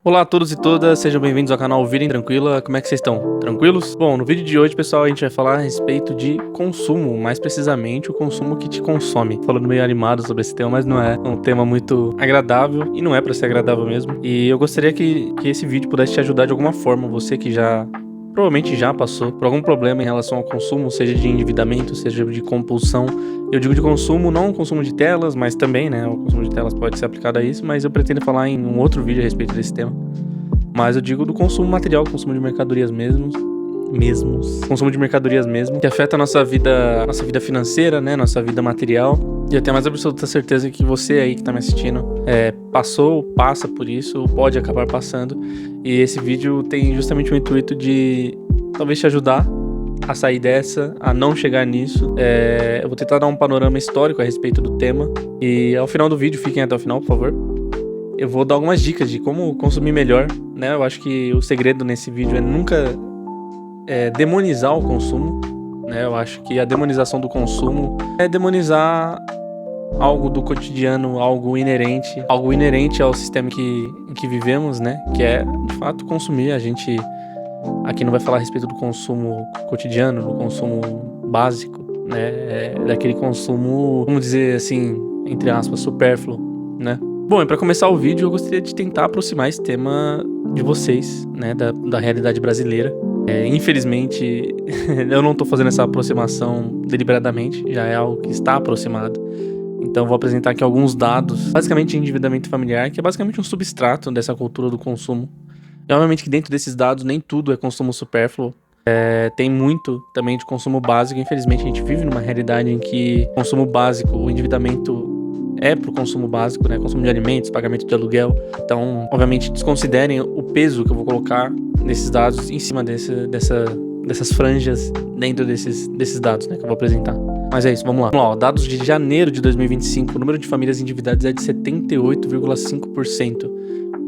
Olá a todos e todas, sejam bem-vindos ao canal Vida Tranquila. Como é que vocês estão? Tranquilos? Bom, no vídeo de hoje, pessoal, a gente vai falar a respeito de consumo, mais precisamente o consumo que te consome. Falando meio animado sobre esse tema, mas não é um tema muito agradável e não é pra ser agradável mesmo. E eu gostaria que esse vídeo pudesse te ajudar de alguma forma, você que provavelmente já passou por algum problema em relação ao consumo, seja de endividamento, seja de compulsão. Eu digo de consumo, não o consumo de telas, mas também, né, o consumo de telas pode ser aplicado a isso, mas eu pretendo falar em um outro vídeo a respeito desse tema. Mas eu digo do consumo material, consumo de mercadorias consumo de mercadorias mesmo, que afeta a nossa vida financeira, né, nossa vida material. E eu tenho mais absoluta certeza que você aí que tá me assistindo passa por isso, ou pode acabar passando. E esse vídeo tem justamente o intuito de talvez te ajudar a sair dessa, a não chegar nisso. Eu vou tentar dar um panorama histórico a respeito do tema. E ao final do vídeo, fiquem até o final, por favor. Eu vou dar algumas dicas de como consumir melhor, né? Eu acho que o segredo nesse vídeo é nunca demonizar o consumo, né? Eu acho que a demonização do consumo é demonizar algo do cotidiano, algo inerente ao sistema em que vivemos, né? Que é, de fato, consumir. A gente aqui não vai falar a respeito do consumo cotidiano, do consumo básico, né? Daquele consumo, vamos dizer assim, entre aspas, supérfluo, né? Bom, e para começar o vídeo, eu gostaria de tentar aproximar esse tema de vocês, né? Da realidade brasileira. Infelizmente, eu não tô fazendo essa aproximação deliberadamente, já é algo que está aproximado. Então vou apresentar aqui alguns dados, basicamente de endividamento familiar, que é basicamente um substrato dessa cultura do consumo. E obviamente que dentro desses dados nem tudo é consumo supérfluo. Tem muito também de consumo básico. Infelizmente a gente vive numa realidade em que consumo básico, o endividamento é pro consumo básico, né? Consumo de alimentos, pagamento de aluguel. Então, obviamente, desconsiderem o peso que eu vou colocar nesses dados em cima dessas franjas dentro desses dados, né? Que eu vou apresentar. Mas é isso, vamos lá. Vamos lá, ó, dados de janeiro de 2025, o número de famílias endividadas é de 78,5%.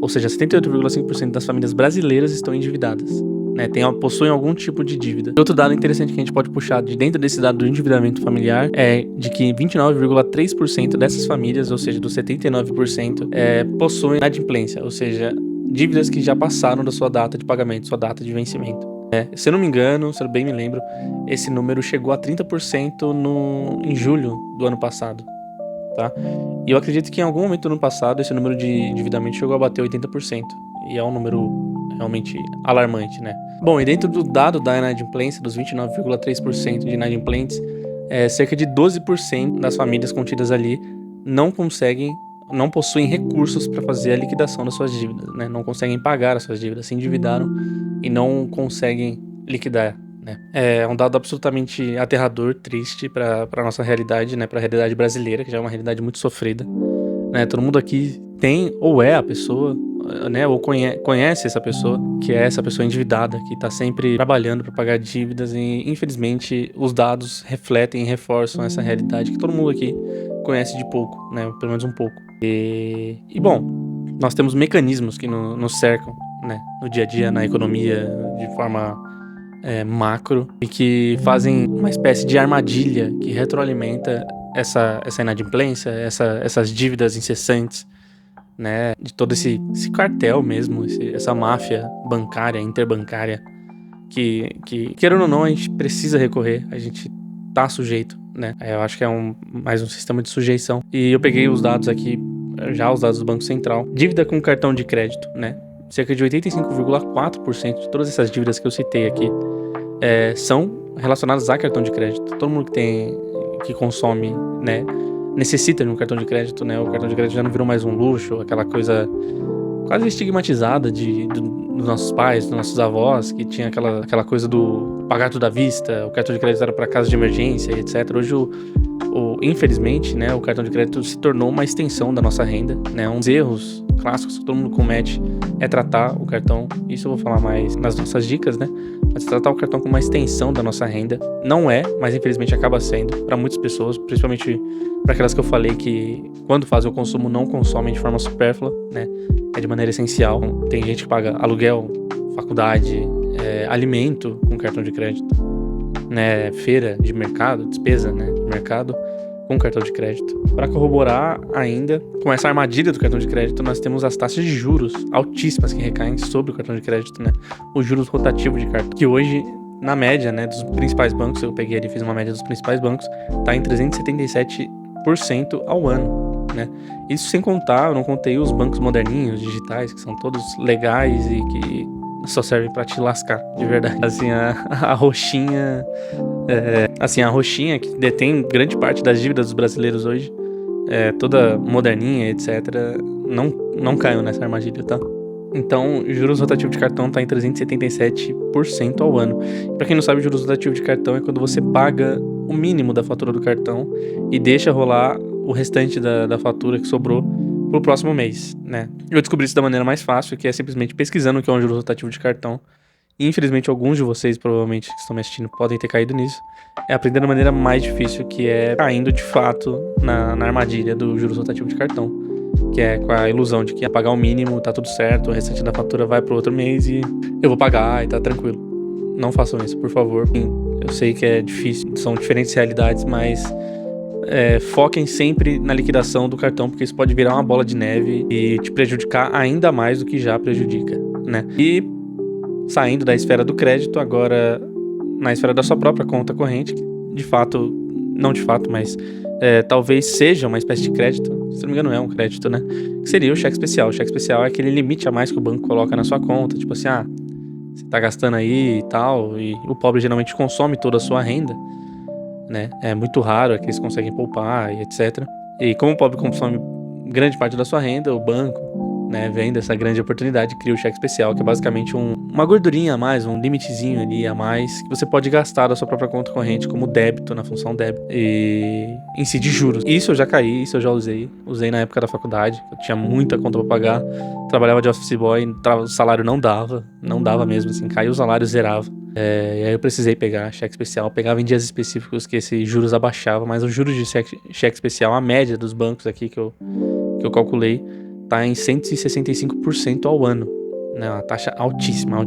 Ou seja, 78,5% das famílias brasileiras estão endividadas, né? Possuem algum tipo de dívida. Outro dado interessante que a gente pode puxar de dentro desse dado do endividamento familiar é de que 29,3% dessas famílias, ou seja, dos 79%, possuem inadimplência, ou seja, dívidas que já passaram da sua data de pagamento, sua data de vencimento. Se eu não me engano, se eu bem me lembro, esse número chegou a 30% em julho do ano passado, tá? E eu acredito que em algum momento do ano passado esse número de endividamento chegou a bater 80%. E é um número realmente alarmante, né? Bom, e dentro do dado da inadimplência, dos 29,3% de inadimplentes, cerca de 12% das famílias contidas ali não possuem recursos para fazer a liquidação das suas dívidas, né? Não conseguem pagar as suas dívidas, se endividaram e não conseguem liquidar, né? É um dado absolutamente aterrador, triste para nossa realidade, né? Para a realidade brasileira, que já é uma realidade muito sofrida, né? Todo mundo aqui tem ou é a pessoa, né? Ou conhece essa pessoa, que é essa pessoa endividada, que tá sempre trabalhando para pagar dívidas e, infelizmente, os dados refletem e reforçam essa realidade que todo mundo aqui conhece de pouco, né? Pelo menos um pouco. E bom, nós temos mecanismos que nos cercam, né? No dia a dia, na economia, de forma macro, e que fazem uma espécie de armadilha que retroalimenta essa inadimplência, essas dívidas incessantes, né? De todo esse cartel mesmo, essa máfia bancária, interbancária, que querendo ou não, a gente precisa recorrer, a gente tá sujeito, né? Eu acho que é mais um sistema de sujeição. E eu peguei os dados aqui, os dados do Banco Central. Dívida com cartão de crédito, né? Cerca de 85,4% de todas essas dívidas que eu citei aqui são relacionadas a cartão de crédito. Todo mundo que consome, né, necessita de um cartão de crédito, né? O cartão de crédito já não virou mais um luxo, aquela coisa quase estigmatizada dos nossos pais, dos nossos avós, que tinha aquela coisa do pagar tudo à vista, o cartão de crédito era para casos de emergência, etc. Hoje, infelizmente, né, o cartão de crédito se tornou uma extensão da nossa renda, né? Um dos erros clássicos que todo mundo comete é tratar o cartão, isso eu vou falar mais nas nossas dicas, né? Mas tratar o cartão como uma extensão da nossa renda não é, mas infelizmente acaba sendo para muitas pessoas, principalmente para aquelas que eu falei que quando fazem o consumo não consomem de forma supérflua, né? É de maneira essencial. Tem gente que paga aluguel, faculdade, alimento com cartão de crédito, né? Feira de mercado, despesa, né, de mercado com o cartão de crédito. Para corroborar ainda com essa armadilha do cartão de crédito, nós temos as taxas de juros altíssimas que recaem sobre o cartão de crédito, né? Os juros rotativos de cartão, que hoje, na média, né, dos principais bancos, eu peguei ali, fiz uma média dos principais bancos, tá em 377% ao ano, né? Isso sem contar, eu não contei os bancos moderninhos, digitais, que são todos legais e que só servem pra te lascar, de verdade. Assim, a roxinha... a roxinha, que detém grande parte das dívidas dos brasileiros hoje, toda moderninha, etc., não caiu nessa armadilha, tá? Então, juros rotativos de cartão tá em 377% ao ano. Pra quem não sabe, juros rotativos de cartão é quando você paga o mínimo da fatura do cartão e deixa rolar o restante da fatura que sobrou pro próximo mês, né? Eu descobri isso da maneira mais fácil, que é simplesmente pesquisando o que é um juros rotativo de cartão. E, infelizmente, alguns de vocês, provavelmente, que estão me assistindo, podem ter caído nisso. É aprender da maneira mais difícil, que é caindo, de fato, na armadilha do juros rotativo de cartão. Que é com a ilusão de que pagar o mínimo, tá tudo certo, o restante da fatura vai pro outro mês e eu vou pagar e tá tranquilo. Não façam isso, por favor. Eu sei que é difícil, são diferentes realidades, mas foquem sempre na liquidação do cartão, porque isso pode virar uma bola de neve e te prejudicar ainda mais do que já prejudica, né? E saindo da esfera do crédito, agora na esfera da sua própria conta corrente, que de fato, não de fato, mas talvez seja uma espécie de crédito, se não me engano é um crédito, né? Que seria o cheque especial. O cheque especial é aquele limite a mais que o banco coloca na sua conta, tipo assim, você tá gastando aí e tal, e o pobre geralmente consome toda a sua renda, né? É muito raro que eles conseguem poupar e etc. E como o pobre consome grande parte da sua renda, o banco, né, vendo essa grande oportunidade, cria o cheque especial, que é basicamente uma gordurinha a mais, um limitezinho ali a mais, que você pode gastar da sua própria conta corrente como débito, na função débito, e incide juros. Isso eu já caí, isso eu já usei na época da faculdade, eu tinha muita conta pra pagar, trabalhava de office boy, o salário não dava mesmo, assim, caiu o salário, zerava. E aí eu precisei pegar cheque especial, pegava em dias específicos que esses juros abaixava, mas os juros de cheque especial, a média dos bancos aqui que eu calculei, tá em 165% ao ano, né? Uma taxa altíssima.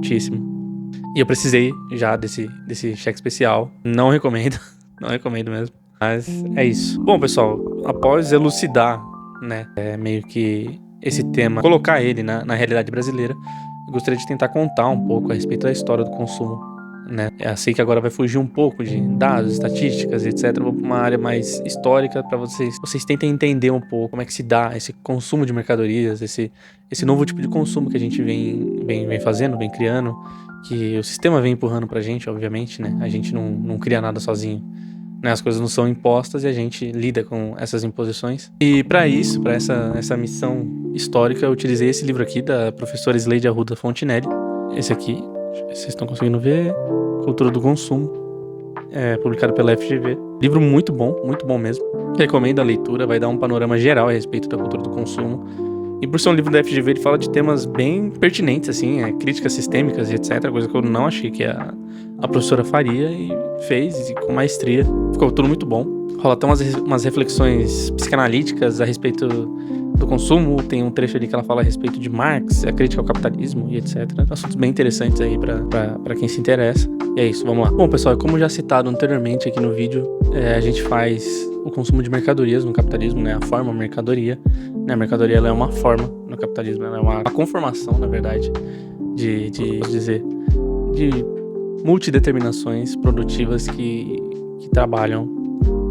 E eu precisei já desse cheque especial. Não recomendo, não recomendo mesmo. Mas é isso. Bom, pessoal, após elucidar, né, meio que esse tema, colocar ele na realidade brasileira, eu gostaria de tentar contar um pouco a respeito da história do consumo, né? Eu sei que agora vai fugir um pouco de dados, estatísticas, etc. Eu vou para uma área mais histórica para vocês tentem entender um pouco como é que se dá esse consumo de mercadorias, esse novo tipo de consumo que a gente vem fazendo, vem criando, que o sistema vem empurrando pra gente, obviamente, né? A gente não cria nada sozinho, né? As coisas não são impostas e a gente lida com essas imposições. E para isso, para essa missão histórica, eu utilizei esse livro aqui da professora Sleide Arruda Fontinelli. Esse aqui, vocês estão conseguindo ver, Cultura do Consumo, publicado pela FGV. Livro muito bom mesmo. Recomendo a leitura, vai dar um panorama geral a respeito da cultura do consumo. E por ser um livro da FGV, ele fala de temas bem pertinentes, assim, críticas sistêmicas e etc. Coisa que eu não achei que a professora faria e fez com maestria. Ficou tudo muito bom. Rola até umas reflexões psicanalíticas a respeito do consumo. Tem um trecho ali que ela fala a respeito de Marx, a crítica ao capitalismo e etc. Assuntos bem interessantes aí pra quem se interessa. E é isso, vamos lá. Bom, pessoal, como já citado anteriormente aqui no vídeo, a gente faz o consumo de mercadorias no capitalismo, né? A forma mercadoria. Né? A mercadoria ela é uma forma no capitalismo, ela é uma conformação, na verdade, de multideterminações produtivas que trabalham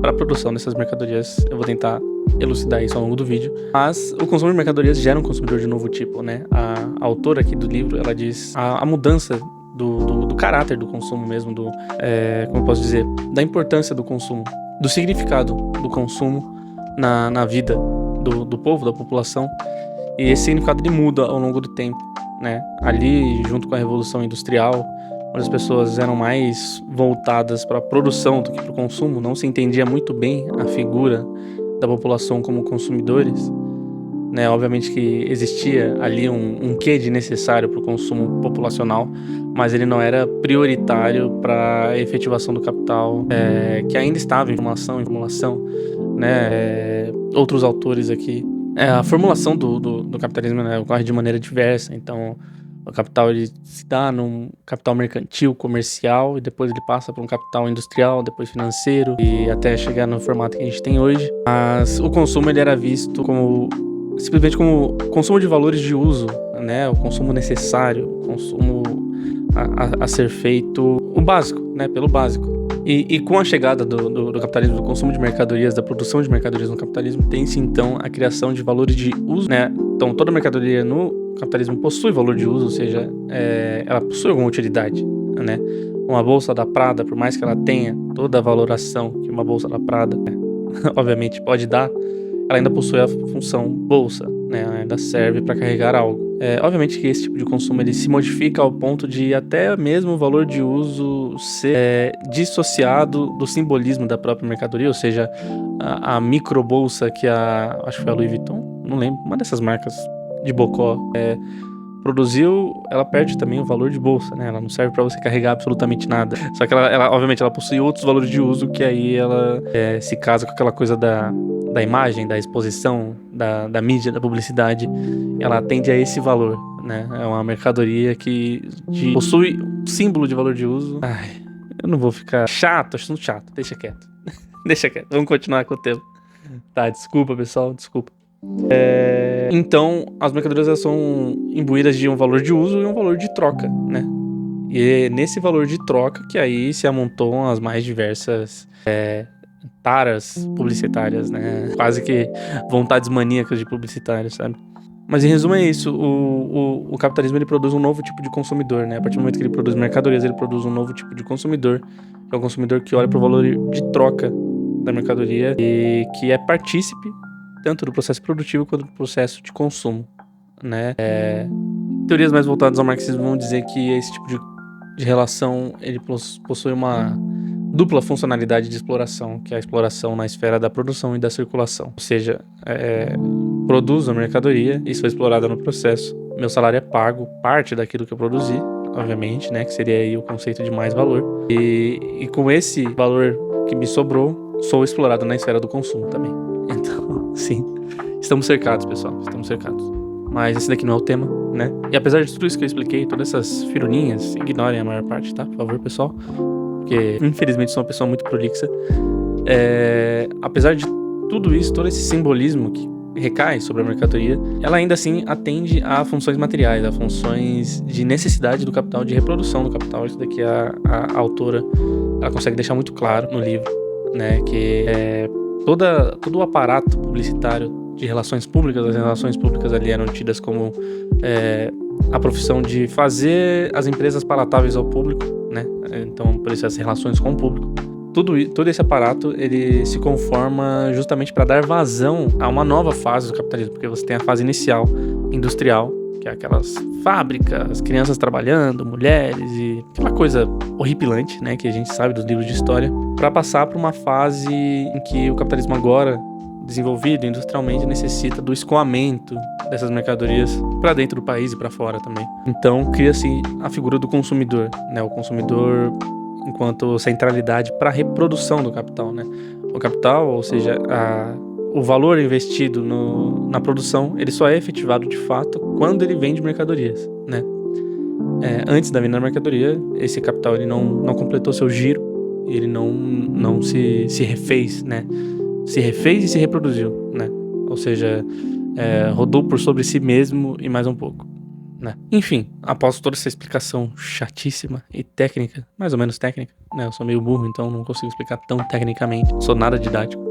para a produção dessas mercadorias. Eu vou tentar elucidar isso ao longo do vídeo. Mas o consumo de mercadorias gera um consumidor de novo tipo, né? A autora aqui do livro, ela diz a mudança do caráter do consumo mesmo, como eu posso dizer, da importância do consumo, do significado do consumo na vida do povo, da população. E esse significado ele muda ao longo do tempo, né? Ali, junto com a Revolução Industrial, onde as pessoas eram mais voltadas para a produção do que para o consumo, não se entendia muito bem a figura da população como consumidores, né? Obviamente que existia ali um quê de necessário para o consumo populacional, mas ele não era prioritário para a efetivação do capital, que ainda estava em formulação, né? Outros autores aqui, a formulação do capitalismo, né, ocorre de maneira diversa. Então, O capital ele se dá num capital mercantil, comercial, e depois ele passa para um capital industrial, depois financeiro, e até chegar no formato que a gente tem hoje. Mas o consumo ele era visto como simplesmente como consumo de valores de uso, né? O consumo necessário, o consumo a ser feito, o básico, né? Pelo básico. E com a chegada do capitalismo, do consumo de mercadorias, da produção de mercadorias no capitalismo, tem-se então a criação de valores de uso, né? Então toda mercadoria no capitalismo possui valor de uso, ou seja, ela possui alguma utilidade, né? Uma bolsa da Prada, por mais que ela tenha toda a valoração que uma bolsa da Prada, né, obviamente pode dar, ela ainda possui a função bolsa, né? Ela ainda serve para carregar algo. Obviamente que esse tipo de consumo ele se modifica ao ponto de até mesmo o valor de uso ser dissociado do simbolismo da própria mercadoria, ou seja, a micro bolsa que acho que foi a Louis Vuitton, não lembro, uma dessas marcas de Bocó produziu, ela perde também o valor de bolsa, né? Ela não serve para você carregar absolutamente nada. Só que ela obviamente, ela possui outros valores de uso que aí ela se casa com aquela coisa da imagem, da exposição, da mídia, da publicidade. Ela atende a esse valor, né? É uma mercadoria que possui um símbolo de valor de uso. Ai, eu não vou ficar chato, assunto chato, deixa quieto. Deixa quieto, vamos continuar com o tema. Tá, desculpa pessoal, desculpa. Então, as mercadorias elas são imbuídas de um valor de uso e um valor de troca, né? E é nesse valor de troca que aí se amontoam as mais diversas taras publicitárias, né? Quase que vontades maníacas de publicitários, sabe? Mas em resumo é isso, o capitalismo ele produz um novo tipo de consumidor, né? A partir do momento que ele produz mercadorias, ele produz um novo tipo de consumidor, que é um consumidor que olha para o valor de troca da mercadoria e que é partícipe tanto do processo produtivo quanto do processo de consumo, né? Teorias mais voltadas ao marxismo vão dizer que esse tipo de relação ele possui uma dupla funcionalidade de exploração, que é a exploração na esfera da produção e da circulação. Ou seja, produzo a mercadoria, isso foi explorado no processo, meu salário é pago, parte daquilo que eu produzi, obviamente, né? Que seria aí o conceito de mais valor. E com esse valor que me sobrou, sou explorado na esfera do consumo também. Então, sim, estamos cercados, pessoal, estamos cercados. Mas esse daqui não é o tema, né? E apesar de tudo isso que eu expliquei, todas essas firulinhas, ignorem a maior parte, tá? Por favor, pessoal. Porque, infelizmente, sou uma pessoa muito prolixa. Apesar de tudo isso, todo esse simbolismo que recai sobre a mercadoria, ela ainda assim atende a funções materiais, a funções de necessidade do capital, de reprodução do capital. Isso daqui a autora ela consegue deixar muito claro no livro, né? Que todo o aparato publicitário de relações públicas, as relações públicas ali eram tidas como a profissão de fazer as empresas palatáveis ao público, né? Então, por isso as relações com o público. Todo esse aparato, ele se conforma justamente para dar vazão a uma nova fase do capitalismo, porque você tem a fase inicial, industrial, que é aquelas fábricas, crianças trabalhando, mulheres e aquela coisa horripilante, né, que a gente sabe dos livros de história, para passar para uma fase em que o capitalismo agora, desenvolvido industrialmente, necessita do escoamento dessas mercadorias para dentro do país e para fora também. Então, cria-se a figura do consumidor, né, o consumidor enquanto centralidade para a reprodução do capital, né? O capital, ou seja, o valor investido na produção, ele só é efetivado de fato quando ele vende mercadorias, né? Antes da venda da mercadoria, esse capital ele não completou seu giro, ele não se refez, né? Se refez e se reproduziu, né? Ou seja, rodou por sobre si mesmo e mais um pouco, né? Enfim, após toda essa explicação chatíssima e técnica, mais ou menos técnica, né? Eu sou meio burro, então não consigo explicar tão tecnicamente, sou nada didático.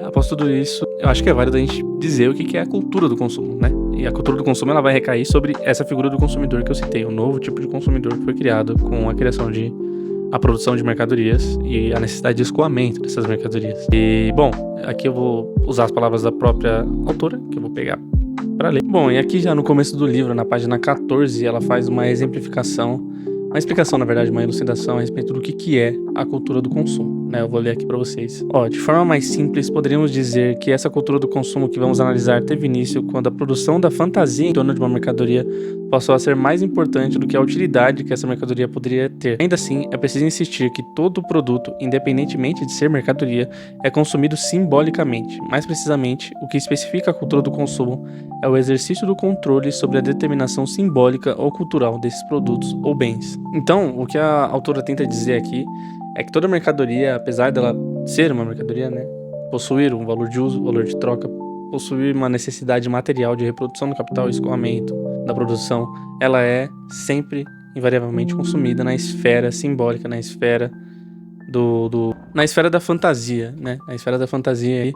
Após tudo isso, eu acho que é válido a gente dizer o que é a cultura do consumo, né? E a cultura do consumo ela vai recair sobre essa figura do consumidor que eu citei, o novo tipo de consumidor que foi criado com a criação a produção de mercadorias e a necessidade de escoamento dessas mercadorias. E, bom, aqui eu vou usar as palavras da própria autora, que eu vou pegar para ler. Bom, e aqui já no começo do livro, na página 14, ela faz uma explicação, na verdade, uma elucidação a respeito do que é a cultura do consumo. né? Eu vou ler aqui para vocês. De forma mais simples, poderíamos dizer que essa cultura do consumo que vamos analisar teve início quando a produção da fantasia em torno de uma mercadoria passou a ser mais importante do que a utilidade que essa mercadoria poderia ter. Ainda assim, é preciso insistir que todo produto, independentemente de ser mercadoria, é consumido simbolicamente. Mais precisamente, o que especifica a cultura do consumo é o exercício do controle sobre a determinação simbólica ou cultural desses produtos ou bens. Então, o que a autora tenta dizer aqui é que toda mercadoria, apesar dela ser uma mercadoria, né, possuir um valor de uso, valor de troca, possuir uma necessidade material de reprodução do capital e escoamento da produção, ela é sempre, invariavelmente, consumida na esfera simbólica, na esfera na esfera da fantasia, né? Na esfera da fantasia aí.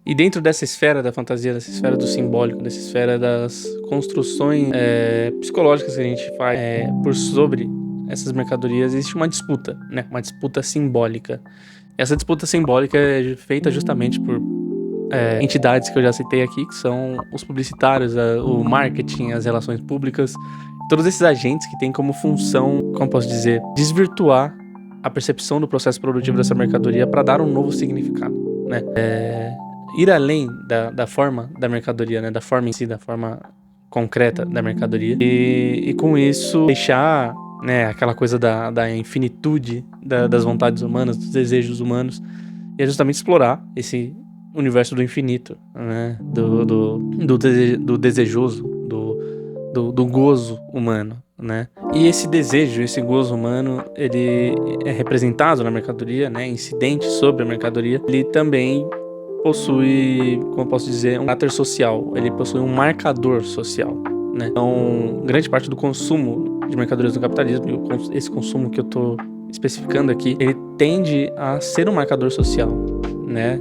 E dentro dessa esfera da fantasia, dessa esfera do simbólico, dessa esfera das construções psicológicas que a gente faz por sobre essas mercadorias, existe uma disputa, né? Uma disputa simbólica. Essa disputa simbólica é feita justamente por entidades que eu já citei aqui, que são os publicitários, o marketing, as relações públicas, todos esses agentes que têm como função, como posso dizer, desvirtuar a percepção do processo produtivo dessa mercadoria para dar um novo significado, né? Ir além da forma da mercadoria, né? Da forma em si, da forma concreta da mercadoria, e com isso deixar, né, aquela coisa da infinitude das vontades humanas, dos desejos humanos, e é justamente explorar esse universo do infinito, né? Do desejoso, do gozo humano, né? E esse desejo, esse gozo humano, ele é representado na mercadoria, né? Incidente sobre a mercadoria. Ele também possui, como eu posso dizer, um caráter social. Ele possui um marcador social, né? Então, grande parte do consumo de mercadorias do capitalismo, e esse consumo que eu tô especificando aqui, ele tende a ser um marcador social, né?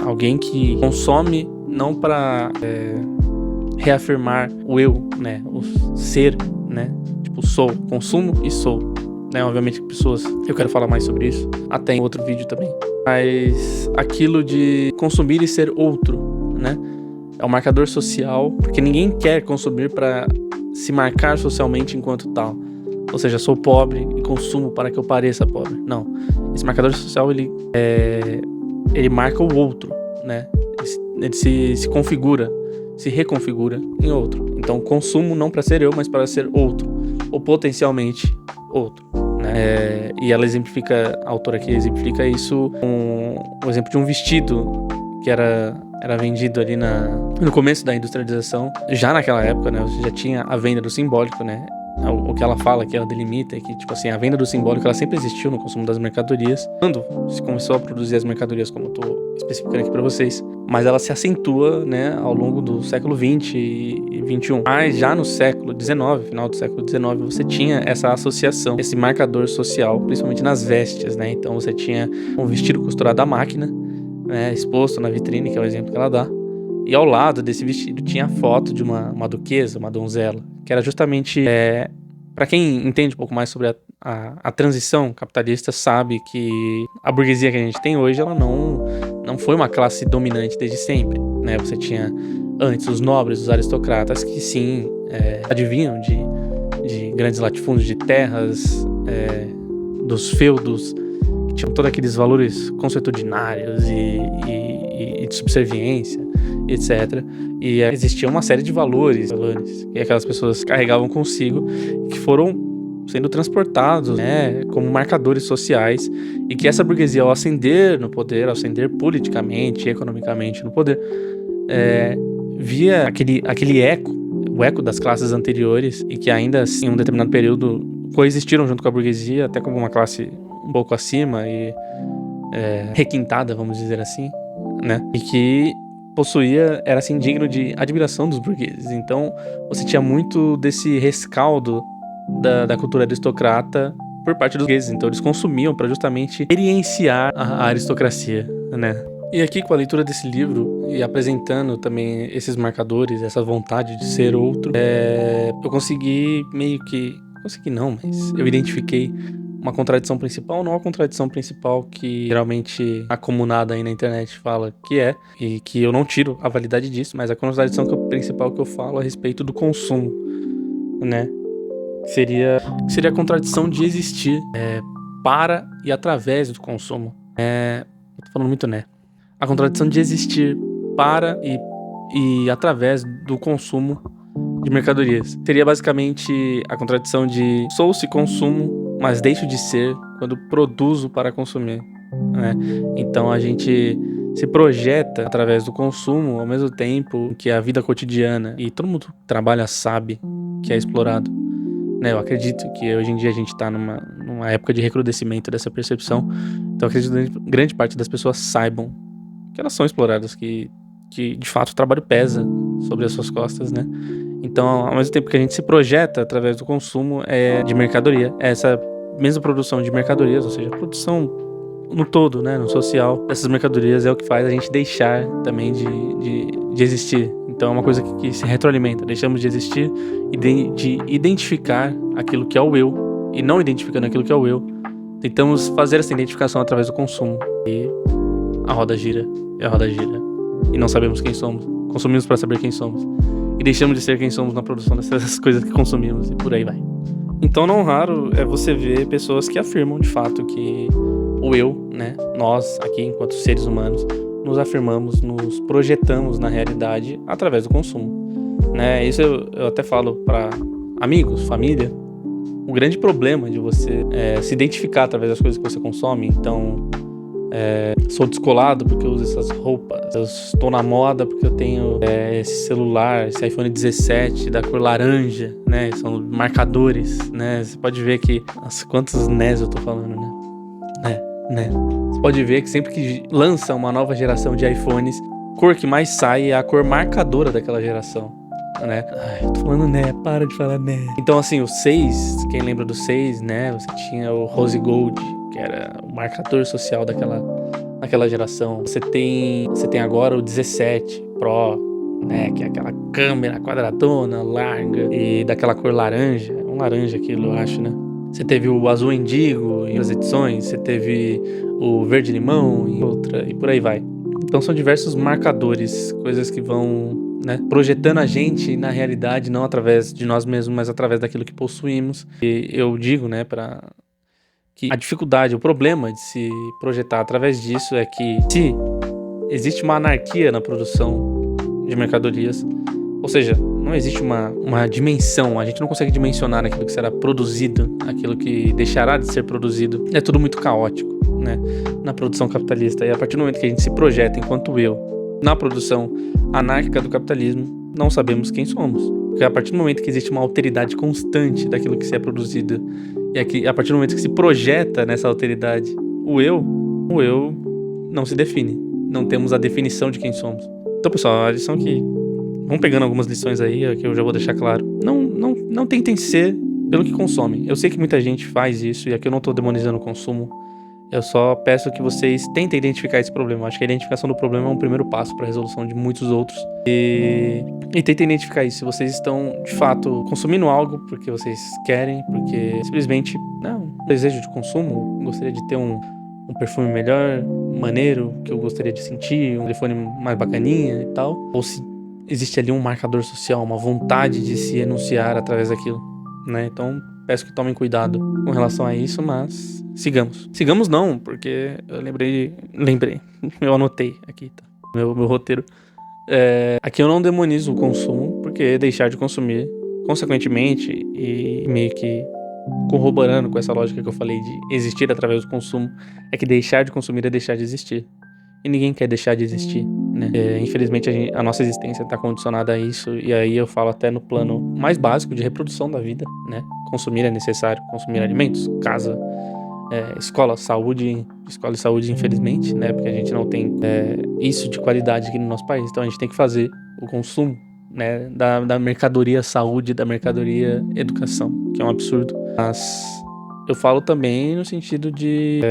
Alguém que consome não para reafirmar o eu, né? O ser, né? Tipo, sou, consumo e sou, né? Obviamente que pessoas, eu quero falar mais sobre isso até em outro vídeo também, mas aquilo de consumir e ser outro, né? É um marcador social, porque ninguém quer consumir para se marcar socialmente enquanto tal. Ou seja, sou pobre e consumo para que eu pareça pobre. Não. Esse marcador social, ele marca o outro, né? Ele se configura, se reconfigura em outro. Então, consumo não para ser eu, mas para ser outro, ou potencialmente outro, né? E ela exemplifica, a autora aqui exemplifica isso com o exemplo de um vestido que era vendido ali no começo da industrialização. Já naquela época, né, você já tinha a venda do simbólico, né? O que ela fala, que ela delimita, é que, tipo assim, a venda do simbólico, ela sempre existiu no consumo das mercadorias. Quando se começou a produzir as mercadorias, como eu tô especificando aqui pra vocês, mas ela se acentua, né, ao longo do século XX e XXI. Mas já no século XIX, final do século XIX, você tinha essa associação, esse marcador social, principalmente nas vestes, né? Então você tinha um vestido costurado à máquina, né, exposto na vitrine, que é o exemplo que ela dá. E ao lado desse vestido tinha a foto de uma duquesa, uma donzela, que era justamente, para quem entende um pouco mais sobre a transição capitalista, sabe que a burguesia que a gente tem hoje, ela não foi uma classe dominante desde sempre, né? Você tinha antes os nobres, os aristocratas, que sim, advinham de grandes latifúndios de terras, dos feudos, que tinham todos aqueles valores consuetudinários e de subserviência, etc. E existia uma série de valores que aquelas pessoas carregavam consigo e que foram sendo transportados, né, como marcadores sociais, e que essa burguesia, ao ascender no poder, ao ascender politicamente e economicamente no poder, via aquele eco, o eco das classes anteriores, e que ainda assim, em um determinado período, coexistiram junto com a burguesia, até como uma classe um pouco acima e requintada, vamos dizer assim, né? E que era assim digno de admiração dos burgueses. Então você tinha muito desse rescaldo da cultura aristocrata por parte dos burgueses. Então eles consumiam para justamente experienciar a aristocracia, né? E aqui, com a leitura desse livro e apresentando também esses marcadores, essa vontade de ser outro, eu consegui mas eu identifiquei uma contradição principal, não a contradição principal que geralmente a comunada aí na internet fala que é, e que eu não tiro a validade disso, mas a contradição principal que eu falo a respeito do consumo, né? Seria a contradição de existir para e através do consumo. Eu tô falando muito, né? A contradição de existir para e através do consumo de mercadorias. Seria basicamente a contradição de sou se consumo, mas deixo de ser quando produzo para consumir, né? Então a gente se projeta através do consumo ao mesmo tempo que a vida cotidiana, e todo mundo que trabalha sabe que é explorado, né? Eu acredito que hoje em dia a gente está numa época de recrudescimento dessa percepção, então eu acredito que grande parte das pessoas saibam que elas são exploradas, que de fato o trabalho pesa sobre as suas costas, né? Então, ao mesmo tempo que a gente se projeta através do consumo de mercadoria, essa mesma produção de mercadorias, ou seja, a produção no todo, né, no social, dessas mercadorias é o que faz a gente deixar também de existir. Então é uma coisa que se retroalimenta. Deixamos de existir e de identificar aquilo que é o eu, e não identificando aquilo que é o eu, tentamos fazer essa identificação através do consumo. E a roda gira, e não sabemos quem somos. Consumimos para saber quem somos. E deixamos de ser quem somos na produção dessas coisas que consumimos, e por aí vai. Então, não raro é você ver pessoas que afirmam de fato que o eu, né, nós aqui enquanto seres humanos, nos afirmamos, nos projetamos na realidade através do consumo, né? Isso eu até falo para amigos, família. O grande problema de você se identificar através das coisas que você consome. Então, sou descolado porque eu uso essas roupas, eu estou na moda porque eu tenho esse celular, esse iPhone 17 da cor laranja, né? São marcadores, né? Você pode ver que quantos NES eu tô falando, né? Você pode ver que sempre que lança uma nova geração de iPhones, a cor que mais sai é a cor marcadora daquela geração, né? Ai, eu tô falando para de falar Então, assim, o 6, quem lembra do 6, né? Você tinha o Rose Gold, que era o marcador social daquela geração. Você tem agora o 17 Pro, né? Que é aquela câmera quadradona, larga e daquela cor laranja. É um laranja aquilo, eu acho, né? Você teve o azul indigo em outras edições, você teve o verde limão em outra, e por aí vai. Então são diversos marcadores, coisas que vão, né, projetando a gente na realidade, não através de nós mesmos, mas através daquilo que possuímos. E eu digo, né, que a dificuldade, o problema de se projetar através disso é que se existe uma anarquia na produção de mercadorias, ou seja, não existe uma dimensão, a gente não consegue dimensionar aquilo que será produzido, aquilo que deixará de ser produzido. É tudo muito caótico, né, na produção capitalista. E a partir do momento que a gente se projeta enquanto eu na produção anárquica do capitalismo, não sabemos quem somos. Porque a partir do momento que existe uma alteridade constante daquilo que se é produzido, e a partir do momento que se projeta nessa alteridade o eu não se define. Não temos a definição de quem somos. Então, pessoal, a lição que... Vão pegando algumas lições aí, que eu já vou deixar claro. Não tentem ser pelo que consomem. Eu sei que muita gente faz isso, e aqui eu não tô demonizando o consumo. Eu só peço que vocês tentem identificar esse problema. Eu acho que a identificação do problema é um primeiro passo para a resolução de muitos outros. E tentem identificar isso. Se vocês estão, de fato, consumindo algo porque vocês querem, porque simplesmente, não, desejo de consumo, gostaria de ter um perfume melhor, maneiro, que eu gostaria de sentir, um telefone mais bacaninha e tal. Ou se existe ali um marcador social, uma vontade de se enunciar através daquilo, né? Então, peço que tomem cuidado com relação a isso, mas sigamos. Sigamos não, porque eu lembrei, eu anotei aqui, tá? Meu roteiro. Aqui eu não demonizo o consumo, porque deixar de consumir, consequentemente, e meio que corroborando com essa lógica que eu falei de existir através do consumo, é que deixar de consumir é deixar de existir. E ninguém quer deixar de existir, né? Infelizmente a nossa existência está condicionada a isso, e aí eu falo até no plano mais básico de reprodução da vida, né? Consumir é necessário, consumir alimentos, casa, escola, saúde, infelizmente, né? Porque a gente não tem isso de qualidade aqui no nosso país, então a gente tem que fazer o consumo, né, da mercadoria saúde, da mercadoria educação, que é um absurdo. Mas eu falo também no sentido de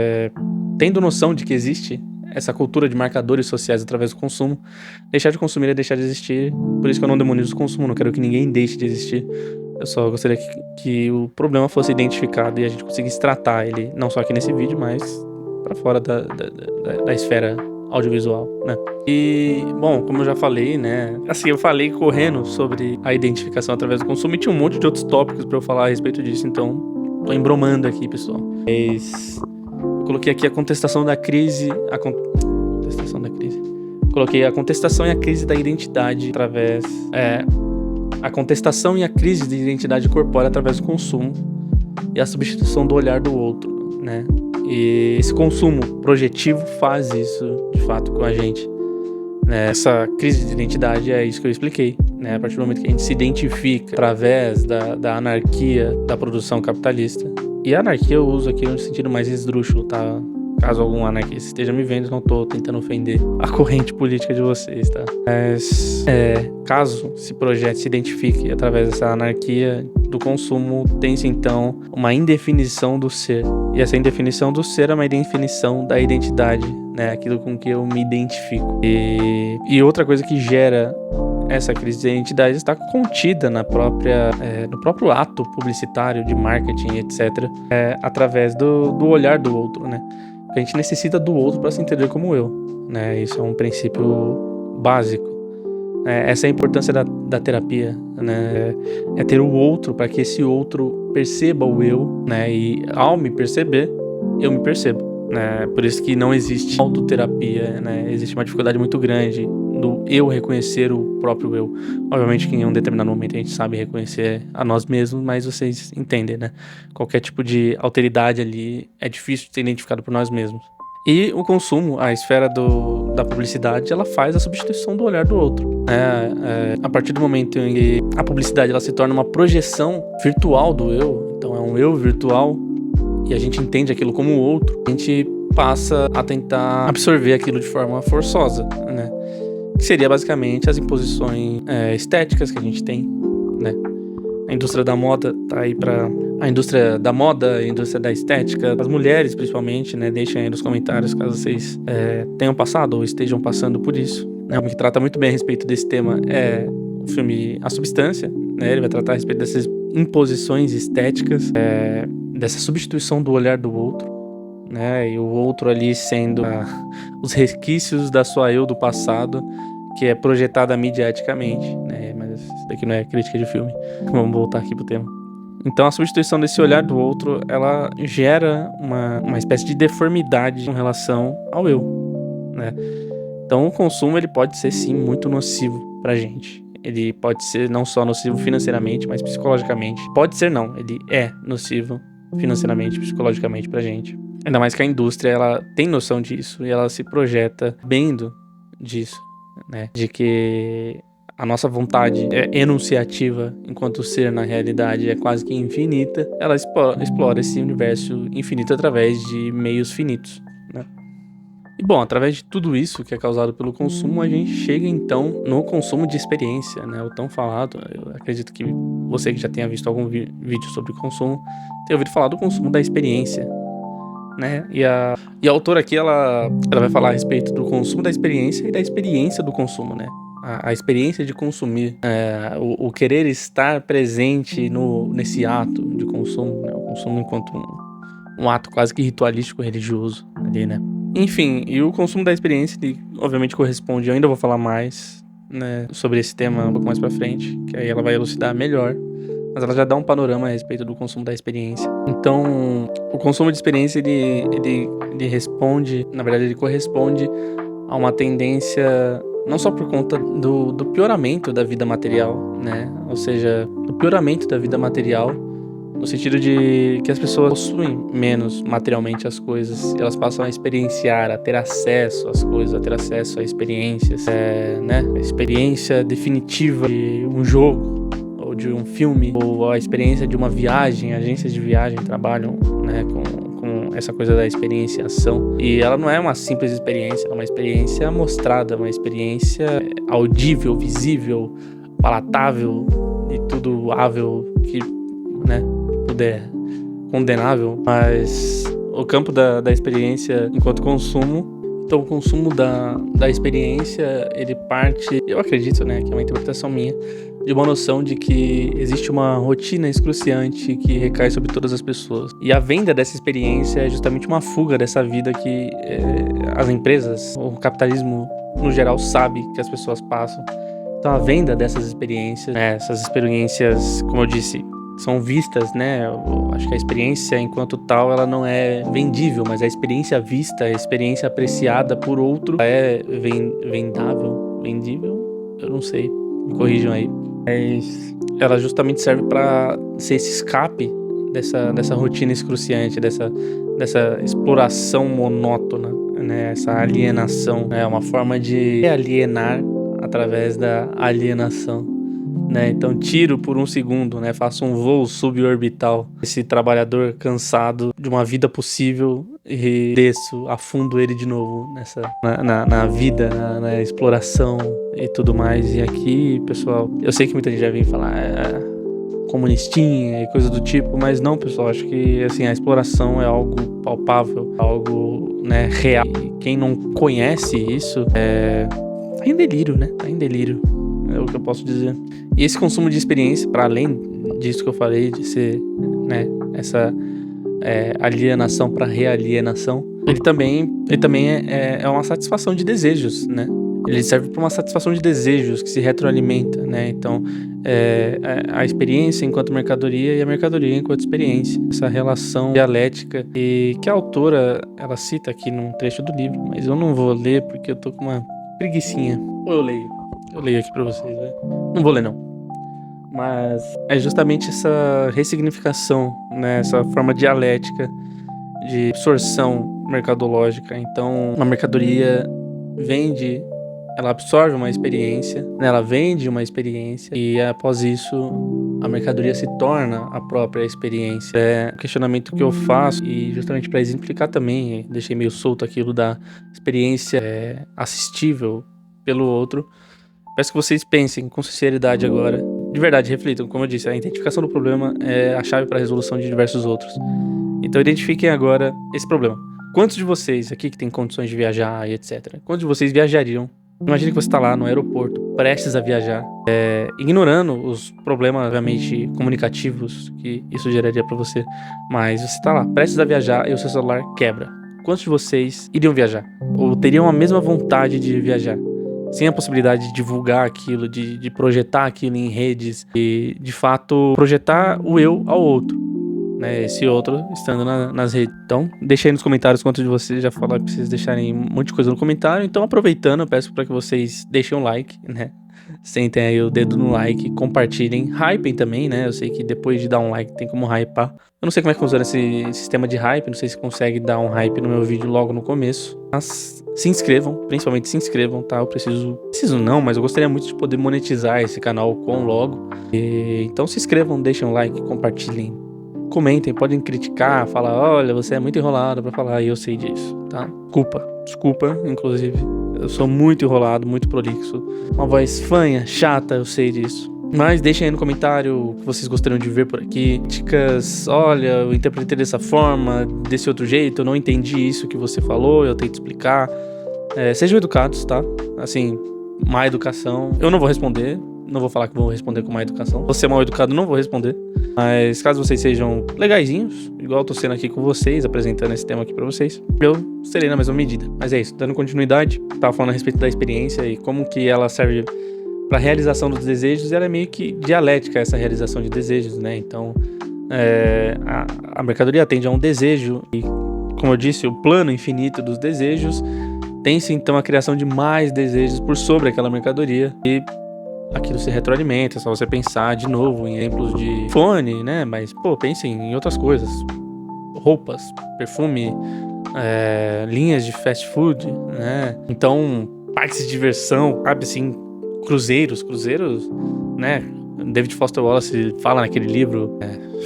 tendo noção de que existe essa cultura de marcadores sociais através do consumo, deixar de consumir é deixar de existir. Por isso que eu não demonizo o consumo, não quero que ninguém deixe de existir. Eu só gostaria que o problema fosse identificado e a gente conseguisse tratar ele, não só aqui nesse vídeo, mas para fora da esfera audiovisual, né? E, bom, como eu já falei, né? Assim, eu falei correndo sobre a identificação através do consumo e tinha um monte de outros tópicos para eu falar a respeito disso, então tô embromando aqui, pessoal. Mas eu coloquei aqui a contestação da crise. Contestação da crise. Coloquei a contestação e a crise da identidade através. A contestação e a crise de identidade corpórea através do consumo e a substituição do olhar do outro, né? E esse consumo projetivo faz isso, de fato, com a gente. Essa crise de identidade é isso que eu expliquei, né? A partir do momento que a gente se identifica através da anarquia da produção capitalista. E a anarquia eu uso aqui no sentido mais esdrúxulo, tá? Caso algum anarquista esteja me vendo, não tô tentando ofender a corrente política de vocês, tá? Mas, caso se projete, se identifique através dessa anarquia do consumo, tem-se então uma indefinição do ser. E essa indefinição do ser é uma indefinição da identidade, né? Aquilo com que eu me identifico. E outra coisa que gera essa crise de identidade está contida no próprio ato publicitário de marketing, etc. Através do olhar do outro, né? A gente necessita do outro para se entender como eu, né? Isso é um princípio básico. Essa é a importância da terapia, né? É ter o outro para que esse outro perceba o eu, né? E ao me perceber, eu me percebo, né? Por isso que não existe autoterapia, né? Existe uma dificuldade muito grande do eu reconhecer o próprio eu. Obviamente que em um determinado momento a gente sabe reconhecer a nós mesmos, mas vocês entendem, né? Qualquer tipo de alteridade ali é difícil de ser identificado por nós mesmos. E o consumo, a esfera da publicidade, ela faz a substituição do olhar do outro. A partir do momento em que a publicidade ela se torna uma projeção virtual do eu, então é um eu virtual, e a gente entende aquilo como o outro, a gente passa a tentar absorver aquilo de forma forçosa, né? Que seria basicamente as imposições estéticas que a gente tem, né? A indústria da moda tá aí para a indústria da moda, a indústria da estética, as mulheres principalmente, né? Deixem aí nos comentários caso vocês tenham passado ou estejam passando por isso, né? O que trata muito bem a respeito desse tema é o filme A Substância, né? Ele vai tratar a respeito dessas imposições estéticas, dessa substituição do olhar do outro, né? E o outro ali sendo os resquícios da sua eu do passado, que é projetada mediaticamente, né? Mas isso daqui não é crítica de filme. Vamos voltar aqui pro tema. Então a substituição desse olhar do outro, ela gera uma espécie de deformidade em relação ao eu, né? Então o consumo ele pode ser sim muito nocivo pra gente. Ele pode ser não só nocivo financeiramente, mas psicologicamente. Pode ser não, ele é nocivo financeiramente, psicologicamente pra gente. Ainda mais que a indústria, ela tem noção disso e ela se projeta bem disso, né? De que a nossa vontade enunciativa enquanto ser na realidade é quase que infinita. Ela explora esse universo infinito através de meios finitos, né? E bom, através de tudo isso que é causado pelo consumo, a gente chega então no consumo de experiência, né? O tão falado, eu acredito que você que já tenha visto algum vídeo sobre consumo, tenha ouvido falar do consumo da experiência, né? E a autora aqui, ela vai falar a respeito do consumo da experiência e da experiência do consumo, né? A experiência de consumir, o querer estar presente nesse ato de consumo, né? O consumo enquanto um ato quase que ritualístico religioso ali, né? Enfim, e o consumo da experiência, ele obviamente corresponde, eu ainda vou falar mais, né, sobre esse tema um pouco mais pra frente, que aí ela vai elucidar melhor, mas ela já dá um panorama a respeito do consumo da experiência. Então, o consumo de experiência, ele responde, na verdade ele corresponde a uma tendência, não só por conta do pioramento da vida material, né, ou seja, do pioramento da vida material, no sentido de que as pessoas possuem menos materialmente as coisas, elas passam a experienciar, a ter acesso às coisas, a ter acesso a experiências, né? A experiência definitiva de um jogo, ou de um filme, ou a experiência de uma viagem. Agências de viagem trabalham, né, com essa coisa da experienciação. E ela não é uma simples experiência, é uma experiência mostrada, uma experiência audível, visível, palatável e tudo ável que, né, puder, condenável, mas o campo da experiência enquanto consumo, então o consumo da experiência, ele parte, eu acredito, né, que é uma interpretação minha, de uma noção de que existe uma rotina excruciante que recai sobre todas as pessoas. E a venda dessa experiência é justamente uma fuga dessa vida que as empresas, o capitalismo no geral sabe que as pessoas passam. Então a venda dessas experiências, essas experiências, como eu disse, são vistas, né? Acho que a experiência, enquanto tal, ela não é vendível, mas a experiência vista, a experiência apreciada por outro é vendável, vendível? Eu não sei, me corrijam aí. Mas ela justamente serve para ser esse escape dessa rotina excruciante, dessa exploração monótona, né? Essa alienação. É uma forma de alienar através da alienação, né? Então tiro por um segundo, né? Faço um voo suborbital. Esse trabalhador cansado de uma vida possível e desço, afundo ele de novo na vida, na exploração e tudo mais. E aqui, pessoal, eu sei que muita gente já vem falar comunistinha e coisa do tipo, mas não, pessoal, acho que assim, a exploração é algo palpável, algo, né, real. E quem não conhece isso tá em delírio, né? Tá em delírio, é o que eu posso dizer. E esse consumo de experiência, para além disso que eu falei, de ser, né, essa alienação para realienação, ele também é uma satisfação de desejos, né? Ele serve para uma satisfação de desejos que se retroalimenta, né? Então, a experiência enquanto mercadoria e a mercadoria enquanto experiência. Essa relação dialética e que a autora, ela cita aqui num trecho do livro, mas eu não vou ler porque eu tô com uma preguicinha. Ou eu leio? Eu leio aqui para vocês, né? Não vou ler, não. Mas é justamente essa ressignificação, né? Essa forma dialética de absorção mercadológica. Então, uma mercadoria ela absorve uma experiência, né? Ela vende uma experiência e após isso a mercadoria se torna a própria experiência. É um questionamento que eu faço e justamente para exemplificar também, deixei meio solto aquilo da experiência assistível pelo outro. Peço que vocês pensem com sinceridade agora. De verdade, reflitam. Como eu disse, a identificação do problema é a chave para a resolução de diversos outros. Então identifiquem agora esse problema. Quantos de vocês aqui que têm condições de viajar e etc., quantos de vocês viajariam? Imagine que você está lá no aeroporto, prestes a viajar, ignorando os problemas, obviamente, comunicativos que isso geraria para você. Mas você está lá, prestes a viajar e o seu celular quebra. Quantos de vocês iriam viajar? Ou teriam a mesma vontade de viajar? Sem a possibilidade de divulgar aquilo, de projetar aquilo em redes e, de fato, projetar o eu ao outro, né? Esse outro estando nas redes. Então, deixa aí nos comentários quantos de vocês já falaram que vocês deixarem um monte de coisa no comentário. Então, aproveitando, eu peço para que vocês deixem um like, né? Sentem aí o dedo no like, compartilhem, hypem também, né? Eu sei que depois de dar um like tem como hypar. Eu não sei como é que funciona esse sistema de hype, não sei se consegue dar um hype no meu vídeo logo no começo. Mas se inscrevam, principalmente se inscrevam, tá? Eu preciso não, mas eu gostaria muito de poder monetizar esse canal com logo. Então se inscrevam, deixem um like, compartilhem, comentem, podem criticar, falar, olha, você é muito enrolado pra falar, e eu sei disso, tá? Desculpa, inclusive. Eu sou muito enrolado, muito prolixo. Uma voz fanha, chata, eu sei disso. Mas deixem aí no comentário o que vocês gostariam de ver por aqui. Dicas, olha, eu interpretei dessa forma, desse outro jeito, eu não entendi isso que você falou, eu tento explicar. Sejam educados, tá? Assim, má educação. Eu não vou responder, não vou falar que vou responder com má educação. Você é mal educado, não vou responder. Mas caso vocês sejam legaizinhos, igual eu tô sendo aqui com vocês, apresentando esse tema aqui pra vocês, eu serei na mesma medida. Mas é isso, dando continuidade, tava falando a respeito da experiência e como que ela serve pra realização dos desejos, e ela é meio que dialética, essa realização de desejos, né? Então, a mercadoria atende a um desejo e, como eu disse, o plano infinito dos desejos tem-se então a criação de mais desejos por sobre aquela mercadoria e aquilo se retroalimenta. É só você pensar de novo em exemplos de fone, né? Mas, pensem em outras coisas. Roupas, perfume, linhas de fast food, né? Então, parques de diversão, sabe assim, cruzeiros, né? David Foster Wallace fala naquele livro,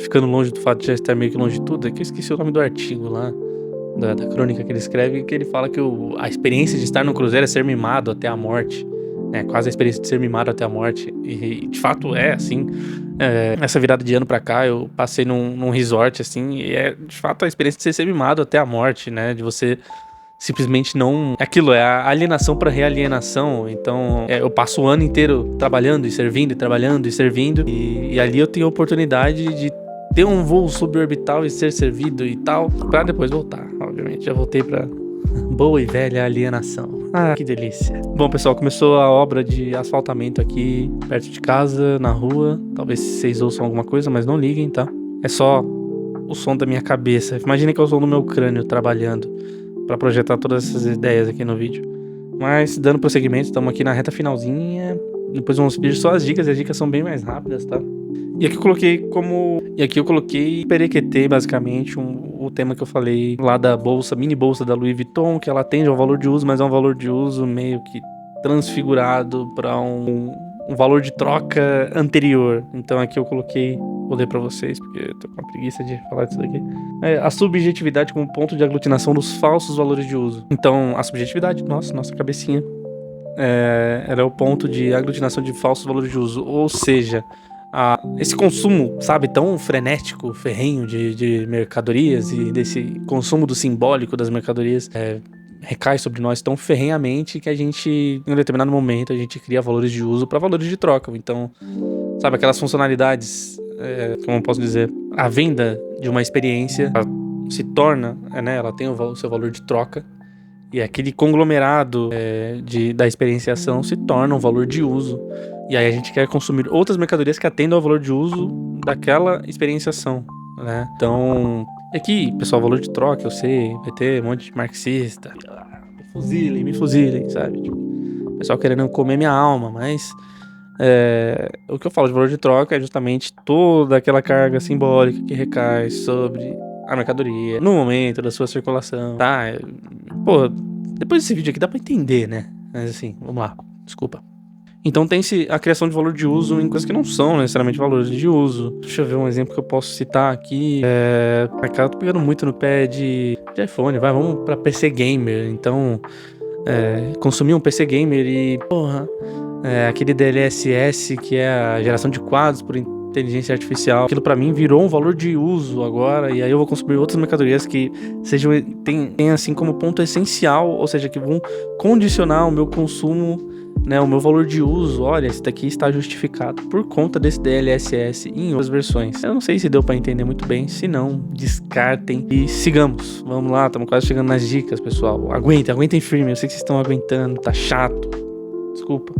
ficando longe do fato de já estar meio que longe de tudo, é que eu esqueci o nome do artigo lá, da crônica que ele escreve, que ele fala que a experiência de estar no cruzeiro é ser mimado até a morte. Quase a experiência de ser mimado até a morte. E de fato é assim. Essa virada de ano pra cá, eu passei num resort, assim, e de fato a experiência de ser mimado até a morte, né? De você simplesmente não... Aquilo, é a alienação pra realienação. Então, eu passo o ano inteiro trabalhando e servindo, e trabalhando e servindo. E ali eu tenho a oportunidade de ter um voo suborbital e ser servido e tal, pra depois voltar. Obviamente, já voltei pra boa e velha alienação. Ah, que delícia. Bom, pessoal, começou a obra de asfaltamento aqui perto de casa, na rua. Talvez vocês ouçam alguma coisa, mas não liguem, tá? É só o som da minha cabeça. Imagina que é o som do meu crânio trabalhando pra projetar todas essas ideias aqui no vídeo. Mas dando prosseguimento, estamos aqui na reta finalzinha. Depois vamos pedir só as dicas, e as dicas são bem mais rápidas, tá? E aqui eu coloquei perequetei basicamente o tema que eu falei lá da bolsa, mini bolsa da Louis Vuitton, que ela atende ao valor de uso, mas é um valor de uso meio que transfigurado para um valor de troca anterior. Então aqui eu coloquei, vou ler para vocês, porque eu tô com uma preguiça de falar disso daqui. A subjetividade como ponto de aglutinação dos falsos valores de uso. Então a subjetividade, nossa cabecinha, ela é o ponto de aglutinação de falsos valores de uso, ou seja, esse consumo, sabe, tão frenético, ferrenho de mercadorias e desse consumo do simbólico das mercadorias recai sobre nós tão ferrenhamente que a gente, em um determinado momento, a gente cria valores de uso para valores de troca. Então, sabe, aquelas funcionalidades, como eu posso dizer, a venda de uma experiência se torna, ela tem o seu valor de troca. E aquele conglomerado da experienciação se torna um valor de uso. E aí a gente quer consumir outras mercadorias que atendam ao valor de uso daquela experienciação, né? Então, aqui, pessoal, valor de troca, eu sei, vai ter um monte de marxista. Me fuzilem, sabe? Tipo, o pessoal querendo comer minha alma, mas o que eu falo de valor de troca é justamente toda aquela carga simbólica que recai sobre a mercadoria no momento da sua circulação, tá? Pô, depois desse vídeo aqui dá pra entender, né? Mas assim, vamos lá, desculpa. Então tem-se a criação de valor de uso em coisas que não são necessariamente valores de uso. Deixa eu ver um exemplo que eu posso citar aqui. Cara, eu tô pegando muito no pé de iPhone, vamos pra PC Gamer. Então, consumir um PC Gamer e, aquele DLSS que é a geração de quadros por inteligência artificial, aquilo pra mim virou um valor de uso agora, e aí eu vou consumir outras mercadorias que tem assim como ponto essencial, ou seja, que vão condicionar o meu consumo, né, o meu valor de uso. Olha, esse daqui está justificado por conta desse DLSS em outras versões. Eu não sei se deu pra entender muito bem, se não, descartem e sigamos. Vamos lá, estamos quase chegando nas dicas, pessoal. Aguentem firme, eu sei que vocês estão aguentando, tá chato, desculpa.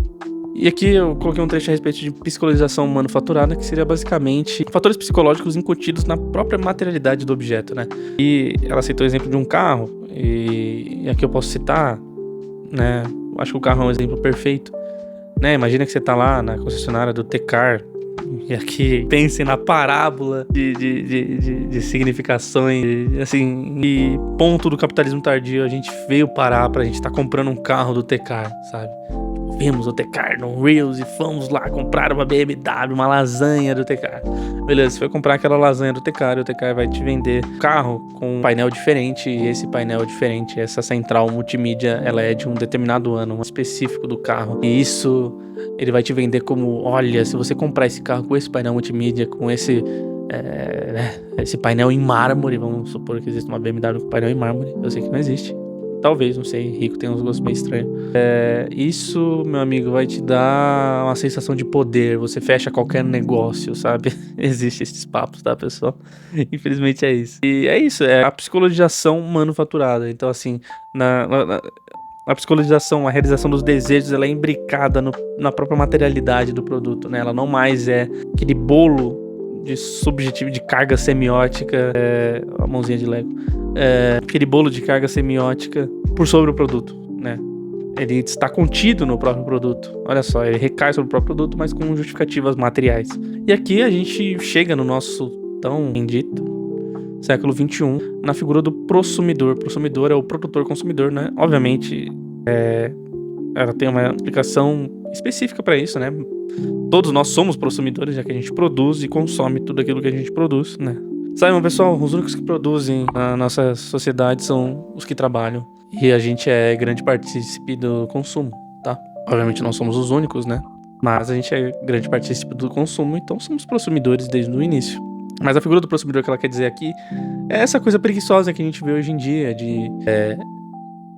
E aqui eu coloquei um trecho a respeito de psicologização manufaturada, que seria basicamente fatores psicológicos incutidos na própria materialidade do objeto, né? E ela citou o exemplo de um carro, e aqui eu posso citar, né? Acho que o carro é um exemplo perfeito, né? Imagina que você tá lá na concessionária do Tecar, e aqui pensem na parábola de significações, assim, e ponto do capitalismo tardio, a gente veio parar pra gente tá comprando um carro do Tecar, sabe? Vimos o Tecar no Reels e fomos lá comprar uma BMW, uma lasanha do Tecar. Beleza, você foi comprar aquela lasanha do Tecar e o Tecar vai te vender um carro com um painel diferente, e esse painel diferente, essa central multimídia, ela é de um determinado ano, um específico do carro. E isso ele vai te vender como, olha, se você comprar esse carro com esse painel multimídia, com esse painel em mármore, vamos supor que existe uma BMW com painel em mármore, eu sei que não existe. Talvez, não sei, rico tem uns gostos meio estranhos. Isso, meu amigo, vai te dar uma sensação de poder. Você fecha qualquer negócio, sabe? Existem esses papos, tá, pessoal? Infelizmente é isso. E é isso, é a psicologização manufaturada. Então, assim, a psicologização, a realização dos desejos, ela é imbricada na própria materialidade do produto, né? Ela não mais é aquele bolo de subjetivo, de carga semiótica, a mãozinha de Lego, aquele bolo de carga semiótica por sobre o produto, né? Ele está contido no próprio produto. Olha só, ele recai sobre o próprio produto, mas com justificativas materiais. E aqui a gente chega no nosso tão bendito século XXI, na figura do prosumidor. Prosumidor é o produtor-consumidor, né? Obviamente, ela tem uma explicação específica para isso, né? Todos nós somos prosumidores, já que a gente produz e consome tudo aquilo que a gente produz, né? Saibam, pessoal, os únicos que produzem na nossa sociedade são os que trabalham. E a gente é grande partícipe do consumo, tá? Obviamente não somos os únicos, né? Mas a gente é grande partícipe do consumo, então somos prosumidores desde o início. Mas a figura do prosumidor que ela quer dizer aqui é essa coisa preguiçosa que a gente vê hoje em dia, de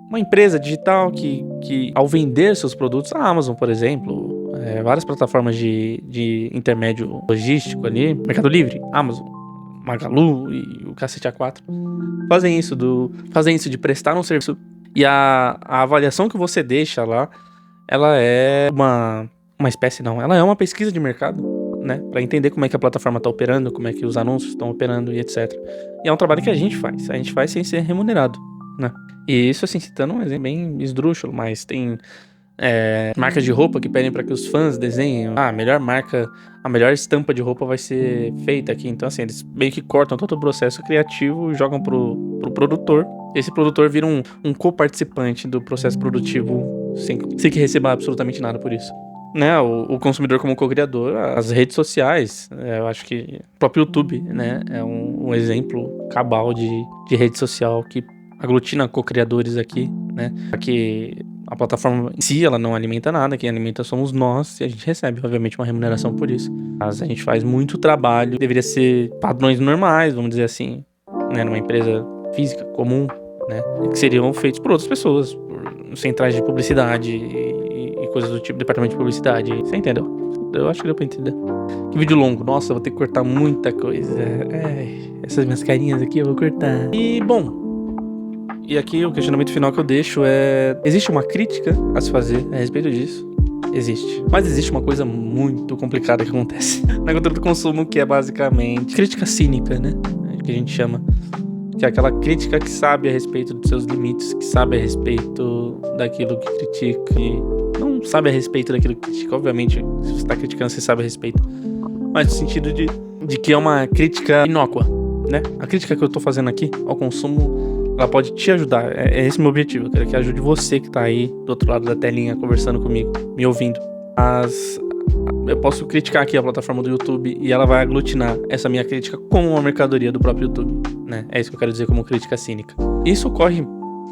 uma empresa digital que ao vender seus produtos, a Amazon, por exemplo, várias plataformas de intermédio logístico ali, Mercado Livre, Amazon, Magalu e o cacete A4, fazem isso de prestar um serviço, e a avaliação que você deixa lá, ela é uma espécie, não, ela é uma pesquisa de mercado, né? Pra entender como é que a plataforma tá operando, como é que os anúncios estão operando e etc. E é um trabalho que a gente faz sem ser remunerado, né? E isso, assim, citando um exemplo bem esdrúxulo, mas tem marcas de roupa que pedem para que os fãs desenhem a melhor marca, a melhor estampa de roupa vai ser feita aqui. Então, assim, eles meio que cortam todo o processo criativo e jogam pro produtor. Esse produtor vira um co-participante do processo produtivo sem que receba absolutamente nada por isso. Né, o consumidor como co-criador, as redes sociais, eu acho que o próprio YouTube, né, é um exemplo cabal de rede social que aglutina co-criadores aqui, né, que a plataforma em si, ela não alimenta nada, quem alimenta somos nós e a gente recebe, obviamente, uma remuneração por isso. Mas a gente faz muito trabalho, deveria ser padrões normais, vamos dizer assim, né, numa empresa física comum, né, que seriam feitos por outras pessoas, por centrais de publicidade e coisas do tipo, departamento de publicidade, você entendeu? Eu acho que deu pra entender. Que vídeo longo, nossa, eu vou ter que cortar muita coisa. Essas minhas carinhas aqui eu vou cortar. E, bom, e aqui o questionamento final que eu deixo é: existe uma crítica a se fazer a respeito disso? Existe. Mas existe uma coisa muito complicada que acontece na cultura do consumo, que é basicamente crítica cínica, né? Que a gente chama. Que é aquela crítica que sabe a respeito dos seus limites, que sabe a respeito daquilo que critica, e não sabe a respeito daquilo que critica. Obviamente, se você tá criticando, você sabe a respeito. Mas no sentido de que é uma crítica inócua, né? A crítica que eu tô fazendo aqui ao consumo, ela pode te ajudar. É esse o meu objetivo. Eu quero que ajude você que tá aí do outro lado da telinha conversando comigo, me ouvindo. Mas eu posso criticar aqui a plataforma do YouTube e ela vai aglutinar essa minha crítica como uma mercadoria do próprio YouTube, né? É isso que eu quero dizer como crítica cínica. Isso ocorre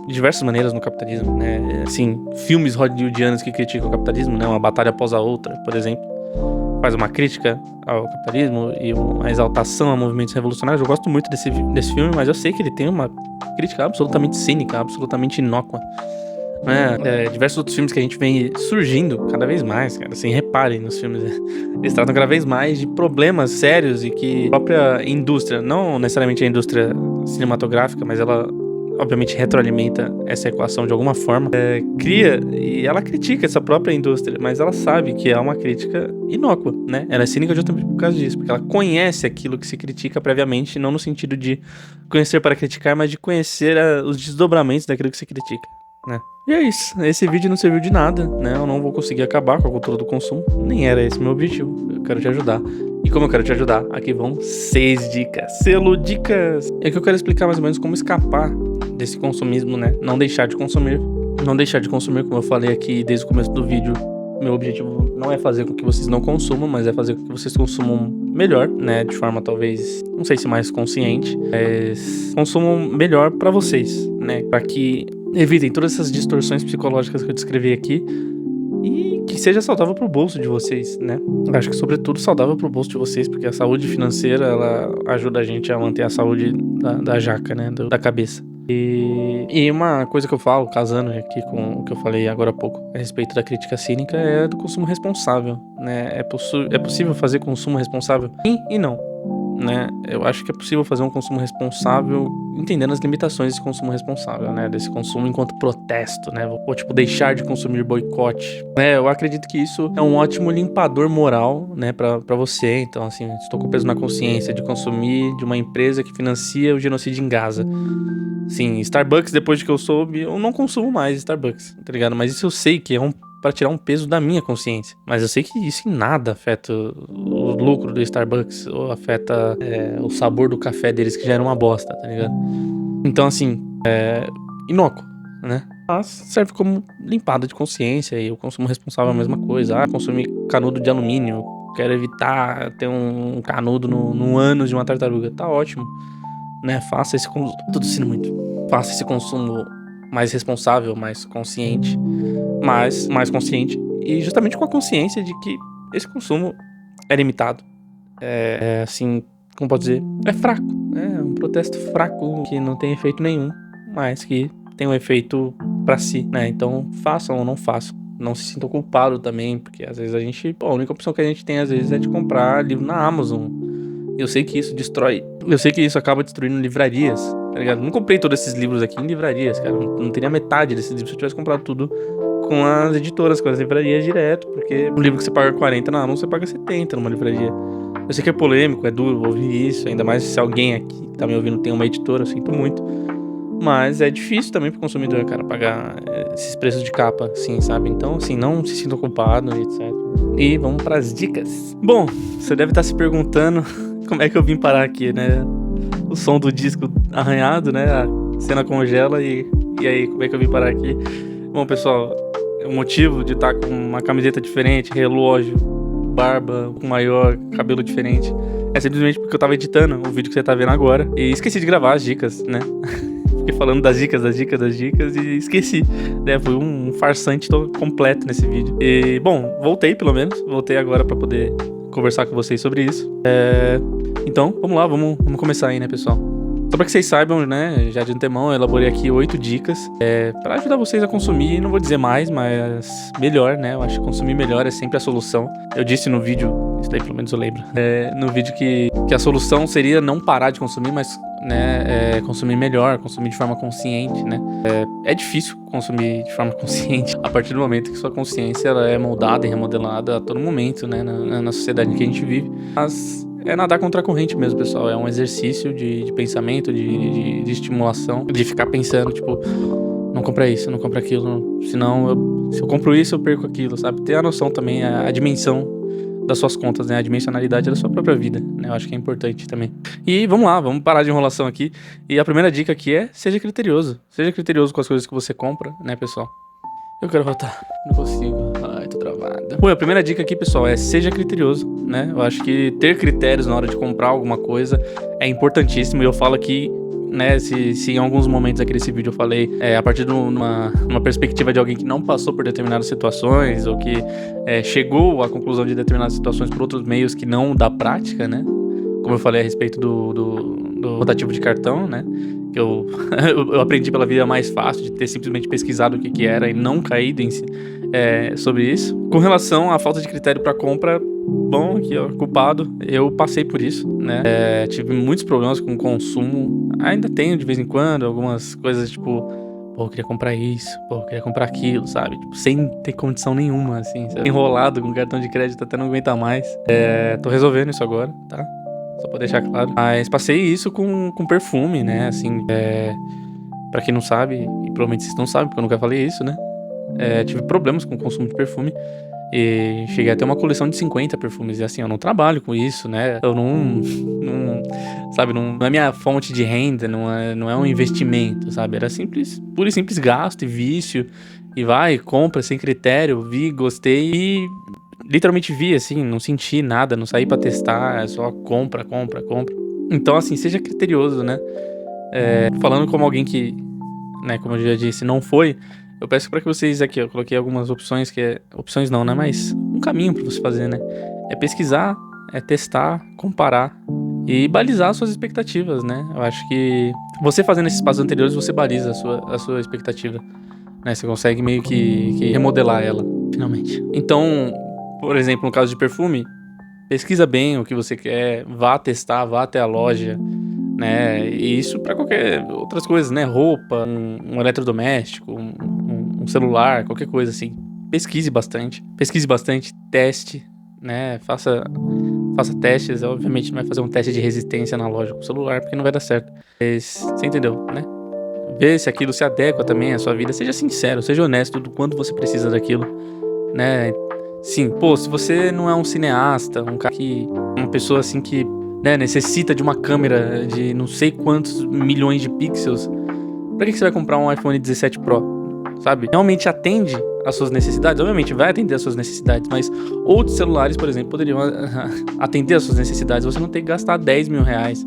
de diversas maneiras no capitalismo, né? Assim, filmes hollywoodianos que criticam o capitalismo, né? Uma batalha após a outra, por exemplo, faz uma crítica ao capitalismo e uma exaltação a movimentos revolucionários. Eu gosto muito desse filme, mas eu sei que ele tem uma crítica absolutamente cínica, absolutamente inócua, né? Diversos outros filmes que a gente vem surgindo cada vez mais, cara, assim, reparem nos filmes, eles tratam cada vez mais de problemas sérios e que a própria indústria, não necessariamente a indústria cinematográfica, mas ela obviamente retroalimenta essa equação de alguma forma, cria e ela critica essa própria indústria, mas ela sabe que é uma crítica inócua, né? Ela é cínica justamente por causa disso, porque ela conhece aquilo que se critica previamente, não no sentido de conhecer para criticar, mas de conhecer os desdobramentos daquilo que se critica, né? E é isso, esse vídeo não serviu de nada, né? Eu não vou conseguir acabar com a cultura do consumo, nem era esse meu objetivo. Eu quero te ajudar. E como eu quero te ajudar, aqui vão 6 dicas. Selo dicas! É que eu quero explicar mais ou menos como escapar desse consumismo, né? Não deixar de consumir. Não deixar de consumir, como eu falei aqui desde o começo do vídeo. Meu objetivo não é fazer com que vocês não consumam, mas é fazer com que vocês consumam melhor, né? De forma talvez, não sei se mais consciente, mas consumam melhor pra vocês, né? Pra que evitem todas essas distorções psicológicas que eu descrevi aqui e que seja saudável pro bolso de vocês, né? Acho que sobretudo saudável pro bolso de vocês, porque a saúde financeira, ela ajuda a gente a manter a saúde da jaca, né? Da cabeça. E uma coisa que eu falo, casando aqui com o que eu falei agora há pouco a respeito da crítica cínica, é do consumo responsável, né? É possível fazer consumo responsável? Sim e não, né? Eu acho que é possível fazer um consumo responsável entendendo as limitações desse consumo responsável, né? Desse consumo enquanto protesto, né? Ou tipo, deixar de consumir, boicote, né? Eu acredito que isso é um ótimo limpador moral, né? Pra você. Então, assim, estou com peso na consciência de consumir de uma empresa que financia o genocídio em Gaza. Sim, Starbucks, depois de que eu soube, eu não consumo mais Starbucks, tá ligado? Mas isso eu sei que é pra tirar um peso da minha consciência. Mas eu sei que isso em nada afeta o lucro do Starbucks, ou afeta o sabor do café deles, que já era uma bosta, tá ligado? Então, assim, inócuo, né? Mas serve como limpada de consciência, e o consumo responsável é a mesma coisa. Consumir canudo de alumínio, quero evitar ter um canudo no ânus de uma tartaruga, tá ótimo, né? Faça esse consumo, tô tossindo muito. Faça esse consumo mais responsável, mais consciente, mais consciente, e justamente com a consciência de que esse consumo é limitado. Assim, como pode dizer, é fraco. É um protesto fraco que não tem efeito nenhum, mas que tem um efeito pra si, né? Então, façam ou não façam. Não se sintam culpados também, porque às vezes a única opção que a gente tem às vezes é de comprar livro na Amazon. Eu sei que isso acaba destruindo livrarias, tá ligado? Não comprei todos esses livros aqui em livrarias, cara. Não teria metade desses livros se eu tivesse comprado tudo com as editoras, com as livrarias direto, porque um livro que você paga 40 na Amazon, você paga 70 numa livraria. Eu sei que é polêmico, é duro ouvir isso, ainda mais se alguém aqui que tá me ouvindo tem uma editora, eu sinto muito. Mas é difícil também pro consumidor, cara, pagar esses preços de capa, assim, sabe? Então, assim, não se sinta culpado, etc. E vamos pras dicas. Bom, você deve estar se perguntando como é que eu vim parar aqui, né? O som do disco arranhado, né? A cena congela e aí, como é que eu vim parar aqui? Bom, pessoal, o motivo de estar com uma camiseta diferente, relógio, barba com maior, cabelo diferente, é simplesmente porque eu tava editando o vídeo que você tá vendo agora e esqueci de gravar as dicas, né? Fiquei falando das dicas e esqueci, né? Foi um farsante todo completo nesse vídeo. E, bom, voltei pelo menos. Voltei agora pra poder conversar com vocês sobre isso. Então, vamos lá, vamos começar aí, né, pessoal? Só pra que vocês saibam, né, já de antemão, eu elaborei aqui 8 dicas pra ajudar vocês a consumir, não vou dizer mais, mas melhor, né? Eu acho que consumir melhor é sempre a solução. Eu disse no vídeo, isso daí pelo menos eu lembro, no vídeo que a solução seria não parar de consumir, mas consumir melhor, consumir de forma consciente, né? É difícil consumir de forma consciente a partir do momento que sua consciência ela é moldada e remodelada a todo momento, né? Na sociedade em que a gente vive. Mas é nadar contra a corrente mesmo, pessoal. É um exercício de pensamento, de estimulação, de ficar pensando, tipo, não compra isso, não compra aquilo, senão se eu compro isso, eu perco aquilo, sabe? Ter a noção também, a dimensão das suas contas, né? A dimensionalidade da sua própria vida, né? Eu acho que é importante também. E vamos lá, vamos parar de enrolação aqui. E a primeira dica aqui é, seja criterioso. Seja criterioso com as coisas que você compra, né, pessoal? Eu quero voltar, não consigo. Ai, tô travado. Bom, a primeira dica aqui, pessoal, é seja criterioso, né? Eu acho que ter critérios na hora de comprar alguma coisa é importantíssimo. E eu falo aqui, né, se em alguns momentos aqui desse vídeo eu falei a partir de uma perspectiva de alguém que não passou por determinadas situações ou que chegou à conclusão de determinadas situações por outros meios que não da prática, né? Como eu falei a respeito do rotativo de cartão, né? Que eu aprendi pela vida mais fácil de ter simplesmente pesquisado o que era e não caído sobre isso. Com relação à falta de critério para compra, bom, aqui ó, culpado, eu passei por isso, né? Tive muitos problemas com consumo, ainda tenho de vez em quando, algumas coisas tipo, pô, eu queria comprar isso, pô, eu queria comprar aquilo, sabe? Tipo, sem ter condição nenhuma, assim, sabe? Enrolado com cartão de crédito até não aguentar mais. Tô resolvendo isso agora, tá? Só pra deixar claro. Mas passei isso com perfume, né? Assim, pra quem não sabe, e provavelmente vocês não sabem, porque eu nunca falei isso, né? Tive problemas com o consumo de perfume. E cheguei a ter uma coleção de 50 perfumes. E assim, eu não trabalho com isso, né? Eu não sabe, não é minha fonte de renda, não é um investimento, sabe? Era simples, puro e simples gasto e vício. E vai, compra sem critério, vi, gostei e literalmente vi, assim, não senti nada, não saí pra testar, só compra. Então, assim, seja criterioso, né? Falando como alguém que, né, como eu já disse, não foi, eu peço pra que vocês aqui, eu coloquei algumas opções opções não, né? Mas um caminho pra você fazer, né? É pesquisar, é testar, comparar e balizar suas expectativas, né? Eu acho que você fazendo esses passos anteriores, você baliza a sua expectativa, né? Você consegue meio que remodelar ela, finalmente. Então, por exemplo, no caso de perfume, pesquisa bem o que você quer, vá testar, vá até a loja, né? E isso pra qualquer outras coisas, né? Roupa, um eletrodoméstico, um celular, qualquer coisa assim. Pesquise bastante, teste, né? Faça testes. Obviamente não vai fazer um teste de resistência na loja com o celular, porque não vai dar certo. Mas você entendeu, né? Vê se aquilo se adequa também à sua vida. Seja sincero, seja honesto do quanto você precisa daquilo, né? Sim, pô, se você não é um cineasta, uma pessoa assim que, né, necessita de uma câmera de não sei quantos milhões de pixels, pra que você vai comprar um iPhone 17 Pro, sabe? Realmente atende às suas necessidades? Obviamente vai atender às suas necessidades, mas outros celulares, por exemplo, poderiam atender às suas necessidades, você não tem que gastar 10 mil reais,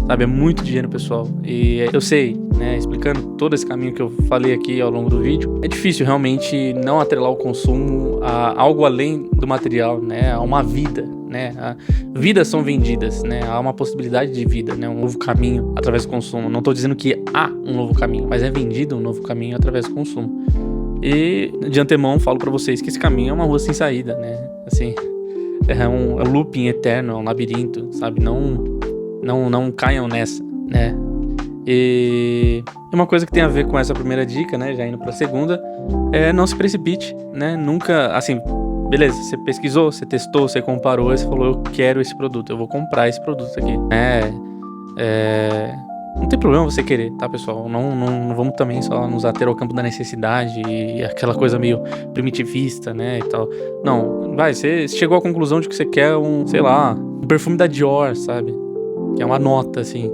sabe? É muito dinheiro, pessoal. E eu sei, né, explicando todo esse caminho que eu falei aqui ao longo do vídeo, é difícil realmente não atrelar o consumo a algo além do material, né? A uma vida, né? Vidas são vendidas, né? Há uma possibilidade de vida, né? Um novo caminho através do consumo. Não tô dizendo que há um novo caminho, mas é vendido um novo caminho através do consumo. E de antemão falo pra vocês que esse caminho é uma rua sem saída, né? Assim, é um looping eterno, é um labirinto, sabe? Não caiam nessa, né? E uma coisa que tem a ver com essa primeira dica, né, já indo pra segunda, é não se precipite, né? Nunca, assim, beleza, você pesquisou, você testou, você comparou, você falou, eu quero esse produto, eu vou comprar esse produto aqui. Não tem problema você querer, tá, pessoal? Não vamos também só nos ater ao campo da necessidade e aquela coisa meio primitivista, né, e tal. Não, você chegou à conclusão de que você quer sei lá, um perfume da Dior, sabe? Que é uma nota, assim.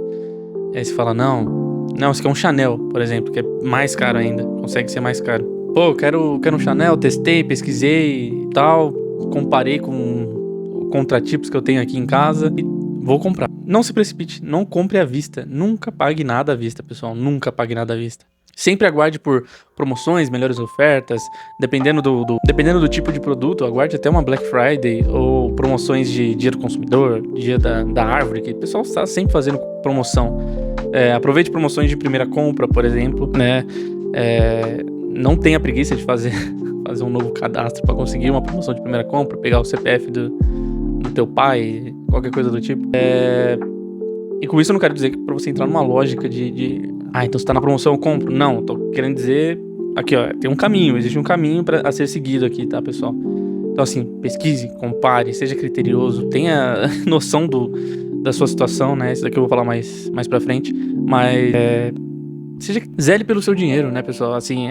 Aí você fala, não, você quer um Chanel, por exemplo, que é mais caro ainda, consegue ser mais caro. Pô, eu quero um Chanel, testei, pesquisei e tal, comparei com contratipos que eu tenho aqui em casa e vou comprar. Não se precipite, não compre à vista, nunca pague nada à vista, pessoal, nunca pague nada à vista. Sempre aguarde por promoções, melhores ofertas, dependendo do tipo de produto, aguarde até uma Black Friday ou promoções de Dia do Consumidor, Dia da Árvore, que o pessoal está sempre fazendo promoção. Aproveite promoções de primeira compra, por exemplo, né? Não tenha preguiça de fazer um novo cadastro para conseguir uma promoção de primeira compra, pegar o CPF do teu pai, qualquer coisa do tipo. E com isso eu não quero dizer que pra você entrar numa lógica então se tá na promoção eu compro. Não, tô querendo dizer aqui, ó, tem um caminho, existe um caminho a ser seguido aqui, tá, pessoal? Então assim, pesquise, compare, seja criterioso, tenha noção da sua situação, né? Isso daqui eu vou falar mais pra frente, mas zele pelo seu dinheiro, né, pessoal? Assim,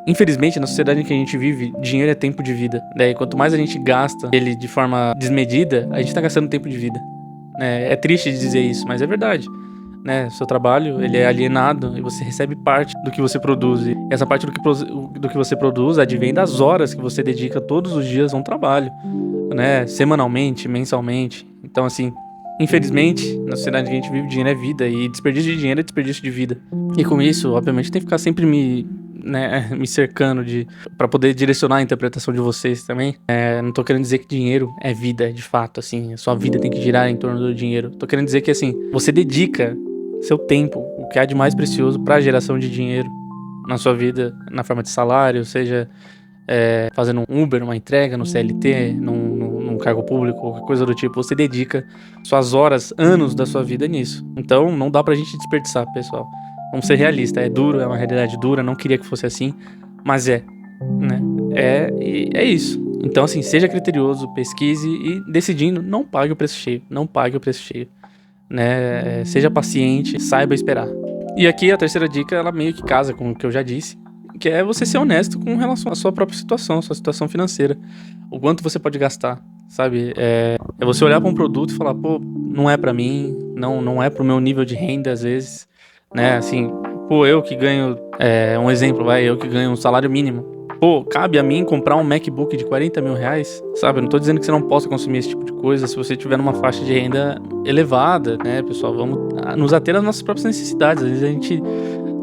infelizmente, na sociedade em que a gente vive, dinheiro é tempo de vida, né? E quanto mais a gente gasta ele de forma desmedida, a gente tá gastando tempo de vida, né? É triste dizer isso, mas é verdade, né? Seu trabalho, ele é alienado e você recebe parte do que você produz. E essa parte do que você produz advém das horas que você dedica todos os dias a um trabalho, né? Semanalmente, mensalmente. Então, assim, infelizmente, na sociedade que a gente vive, dinheiro é vida e desperdício de dinheiro é desperdício de vida. E com isso, obviamente, tem que ficar sempre me cercando pra poder direcionar a interpretação de vocês também. Não tô querendo dizer que dinheiro é vida, de fato, assim, a sua vida tem que girar em torno do dinheiro. Tô querendo dizer que, assim, você dedica seu tempo, o que há de mais precioso pra geração de dinheiro na sua vida, na forma de salário, seja fazendo um Uber, uma entrega no CLT, num cargo público, qualquer coisa do tipo, você dedica suas horas, anos da sua vida nisso. Então não dá pra gente desperdiçar, pessoal. Vamos ser realistas, é duro, é uma realidade dura, não queria que fosse assim, mas né? É isso. Então assim, seja criterioso, pesquise e decidindo, não pague o preço cheio, né? Seja paciente, saiba esperar. E aqui a terceira dica, ela meio que casa com o que eu já disse, que é você ser honesto com relação à sua própria situação, sua situação financeira. O quanto você pode gastar, sabe? É você olhar para um produto e falar, pô, não é pra mim, não é pro meu nível de renda às vezes, né? Assim, pô, eu que ganho, um exemplo, eu que ganho um salário mínimo. Pô, cabe a mim comprar um MacBook de 40 mil reais, sabe? Eu não tô dizendo que você não possa consumir esse tipo de coisa se você tiver numa faixa de renda elevada, né, pessoal? Vamos nos ater às nossas próprias necessidades. Às vezes a gente,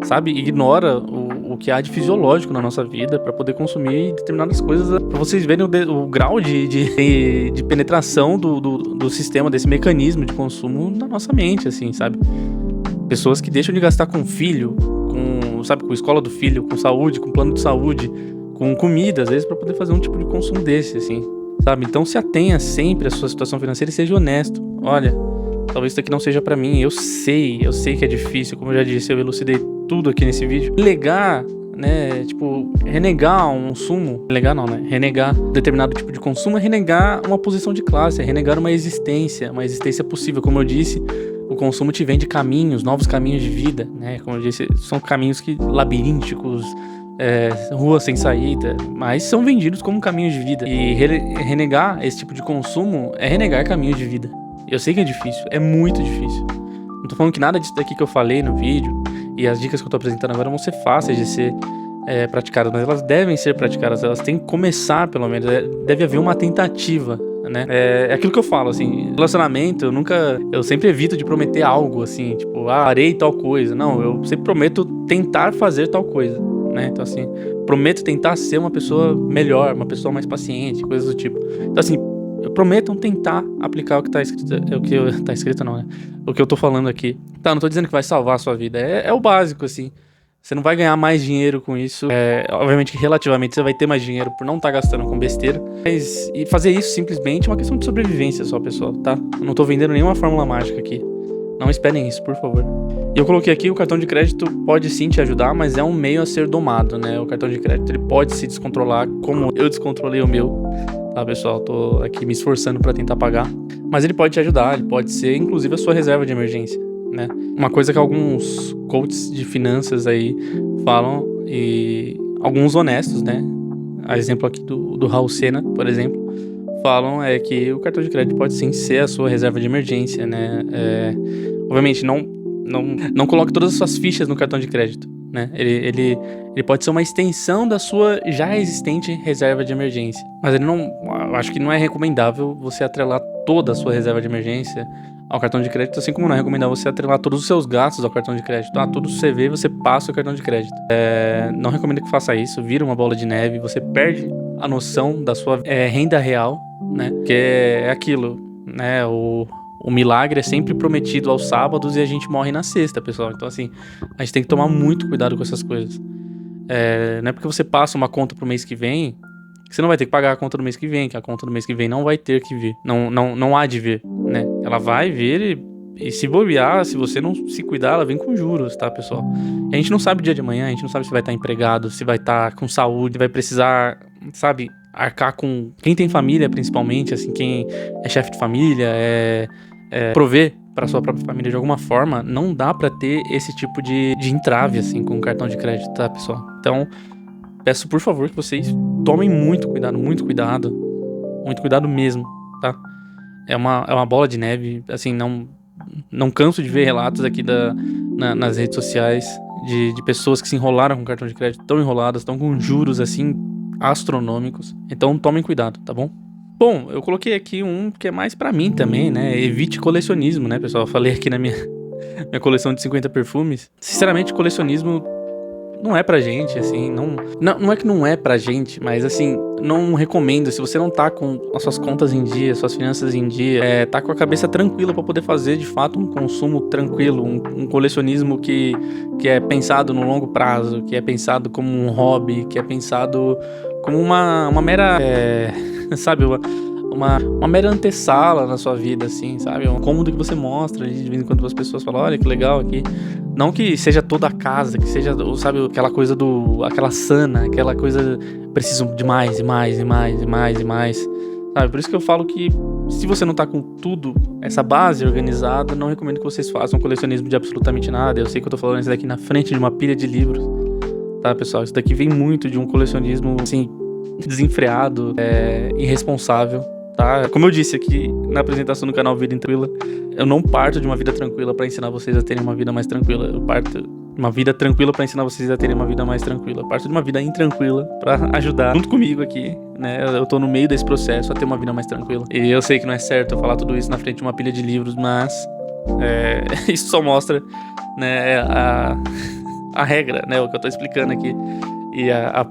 sabe, ignora o que há de fisiológico na nossa vida pra poder consumir determinadas coisas, pra vocês verem o grau de penetração do sistema, desse mecanismo de consumo na nossa mente, assim, sabe? Pessoas que deixam de gastar com filho, com escola do filho, com saúde, com plano de saúde, com comida, às vezes, pra poder fazer um tipo de consumo desse, assim, sabe? Então se atenha sempre à sua situação financeira e seja honesto. Olha, talvez isso aqui não seja pra mim, eu sei que é difícil, como eu já disse, eu elucidei tudo aqui nesse vídeo. Né, tipo, renegar um consumo, renegar determinado tipo de consumo é renegar uma posição de classe, é renegar uma existência possível. Como eu disse, o consumo te vende caminhos, novos caminhos de vida, né? Como eu disse, são caminhos labirínticos, ruas sem saída, mas são vendidos como caminhos de vida. E renegar esse tipo de consumo é renegar caminhos de vida. Eu sei que é difícil, é muito difícil. Não tô falando que nada disso daqui que eu falei no vídeo e as dicas que eu tô apresentando agora vão ser fáceis de ser praticadas, mas elas devem ser praticadas, elas têm que começar, pelo menos, deve haver uma tentativa, né? É aquilo que eu falo, assim, relacionamento, eu sempre evito de prometer algo, assim, tipo, farei tal coisa. Não, eu sempre prometo tentar fazer tal coisa, né? Então, assim, prometo tentar ser uma pessoa melhor, uma pessoa mais paciente, coisas do tipo. Então, assim, eu prometo tentar aplicar o que tá escrito, tá escrito não, né? O que eu tô falando aqui. Tá, não tô dizendo que vai salvar a sua vida, é o básico, assim. Você não vai ganhar mais dinheiro com isso. Obviamente que relativamente você vai ter mais dinheiro por não estar gastando com besteira. E fazer isso simplesmente é uma questão de sobrevivência só, pessoal, tá? Eu não tô vendendo nenhuma fórmula mágica aqui. Não esperem isso, por favor. E eu coloquei aqui, o cartão de crédito pode sim te ajudar, mas é um meio a ser domado, né? O cartão de crédito, ele pode se descontrolar, como eu descontrolei o meu, tá, pessoal? Tô aqui me esforçando para tentar pagar. Mas ele pode te ajudar, ele pode ser, inclusive, a sua reserva de emergência, né? Uma coisa que alguns coaches de finanças aí falam, e alguns honestos, né? A exemplo aqui do Raul Sena, por exemplo, falam é que o cartão de crédito pode sim ser a sua reserva de emergência, né? Obviamente, não coloque todas as suas fichas no cartão de crédito, né? Ele pode ser uma extensão da sua já existente reserva de emergência. Mas eu acho que não é recomendável você atrelar toda a sua reserva de emergência ao cartão de crédito, assim como não é recomendável você atrelar todos os seus gastos ao cartão de crédito. Tudo que você vê, você passa o cartão de crédito. Não recomendo que faça isso, vira uma bola de neve, você perde a noção da sua renda real, né? Que é aquilo, né? O milagre é sempre prometido aos sábados e a gente morre na sexta, pessoal. Então, assim, a gente tem que tomar muito cuidado com essas coisas. Não é porque você passa uma conta pro mês que vem que você não vai ter que pagar a conta do mês que vem, que a conta do mês que vem não vai ter que vir. Não há de vir, né? Ela vai vir e se bobear, se você não se cuidar, ela vem com juros, tá, pessoal? A gente não sabe o dia de amanhã, a gente não sabe se vai estar empregado, se vai estar com saúde, vai precisar, sabe, arcar com quem tem família, principalmente, assim, quem é chefe de família, prover para sua própria família de alguma forma. Não dá para ter esse tipo de entrave, assim, com o cartão de crédito, tá, pessoal? Então, peço, por favor, que vocês tomem muito cuidado mesmo, tá? É uma bola de neve, assim, não canso de ver relatos aqui nas redes sociais de pessoas que se enrolaram com cartão de crédito, tão enroladas, estão com juros, assim, astronômicos. Então, tomem cuidado, tá bom? Bom, eu coloquei aqui um que é mais pra mim também, né? Evite colecionismo, né, pessoal? Eu falei aqui na minha coleção de 50 perfumes. Sinceramente, colecionismo não é pra gente, assim, não é que não é pra gente, mas assim, não recomendo. Se você não tá com as suas contas em dia, suas finanças em dia, tá com a cabeça tranquila pra poder fazer de fato um consumo tranquilo, um colecionismo que é pensado no longo prazo, que é pensado como um hobby, que é pensado como uma mera, sabe, uma mera antessala na sua vida, assim, sabe? Um cômodo que você mostra de vez em quando as pessoas falam, olha que legal aqui. Não que seja toda a casa, que seja, sabe, aquela coisa aquela sana, aquela coisa, preciso de mais e mais e mais e mais e mais, sabe? Por isso que eu falo que se você não tá com tudo, essa base organizada, não recomendo que vocês façam um colecionismo de absolutamente nada. Eu sei que eu tô falando isso daqui na frente de uma pilha de livros, tá, pessoal? Isso daqui vem muito de um colecionismo, assim, desenfreado, irresponsável. Tá? Como eu disse aqui na apresentação do canal Vida Tranquila, eu não parto de uma vida tranquila pra ensinar vocês a terem uma vida mais tranquila. Eu parto de uma vida tranquila pra ensinar vocês a terem uma vida mais tranquila. Eu parto de uma vida intranquila pra ajudar junto comigo aqui, né? Eu tô no meio desse processo a ter uma vida mais tranquila. E eu sei que não é certo eu falar tudo isso na frente de uma pilha de livros, mas isso só mostra, né, a regra, né? O que eu tô explicando aqui. E a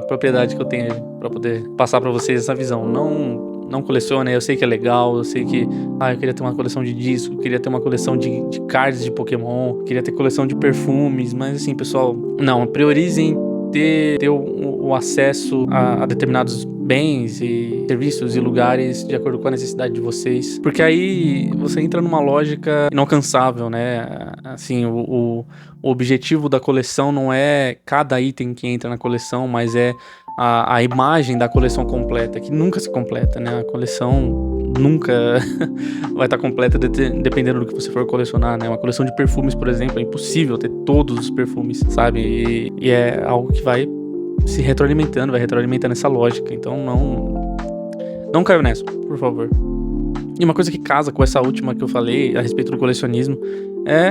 propriedade que eu tenho pra poder passar pra vocês essa visão. Não colecione, eu sei que é legal, eu sei que eu queria ter uma coleção de discos, queria ter uma coleção de cards de Pokémon, queria ter coleção de perfumes, mas assim, pessoal, não, priorizem ter o acesso a determinados bens e serviços e lugares de acordo com a necessidade de vocês, porque aí você entra numa lógica inalcançável, né? Assim, o objetivo da coleção não é cada item que entra na coleção, mas é a imagem da coleção completa, que nunca se completa, né? A coleção nunca vai estar completa dependendo do que você for colecionar, né? Uma coleção de perfumes, por exemplo, é impossível ter todos os perfumes, sabe? E é algo que vai se retroalimentando, vai retroalimentando essa lógica. Então não caiu nessa, por favor. E uma coisa que casa com essa última que eu falei a respeito do colecionismo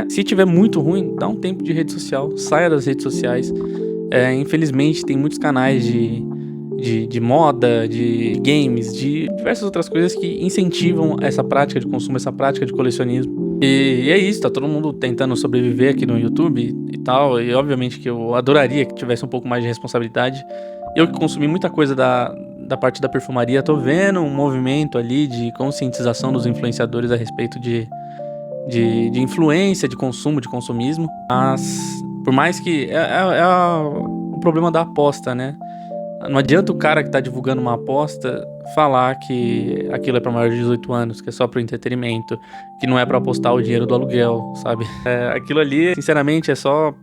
se tiver muito ruim, dá um tempo de rede social, saia das redes sociais. Infelizmente tem muitos canais de moda, de games, de diversas outras coisas que incentivam essa prática de consumo, essa prática de colecionismo. E é isso, tá todo mundo tentando sobreviver aqui no YouTube e tal, e obviamente que eu adoraria que tivesse um pouco mais de responsabilidade. Eu que consumi muita coisa da parte da perfumaria, tô vendo um movimento ali de conscientização dos influenciadores a respeito de influência, de consumo, de consumismo, mas por mais que o problema da aposta, né? Não adianta o cara que tá divulgando uma aposta falar que aquilo é pra maior de 18 anos, que é só pro entretenimento, que não é pra apostar o dinheiro do aluguel, sabe? Aquilo ali, sinceramente, é só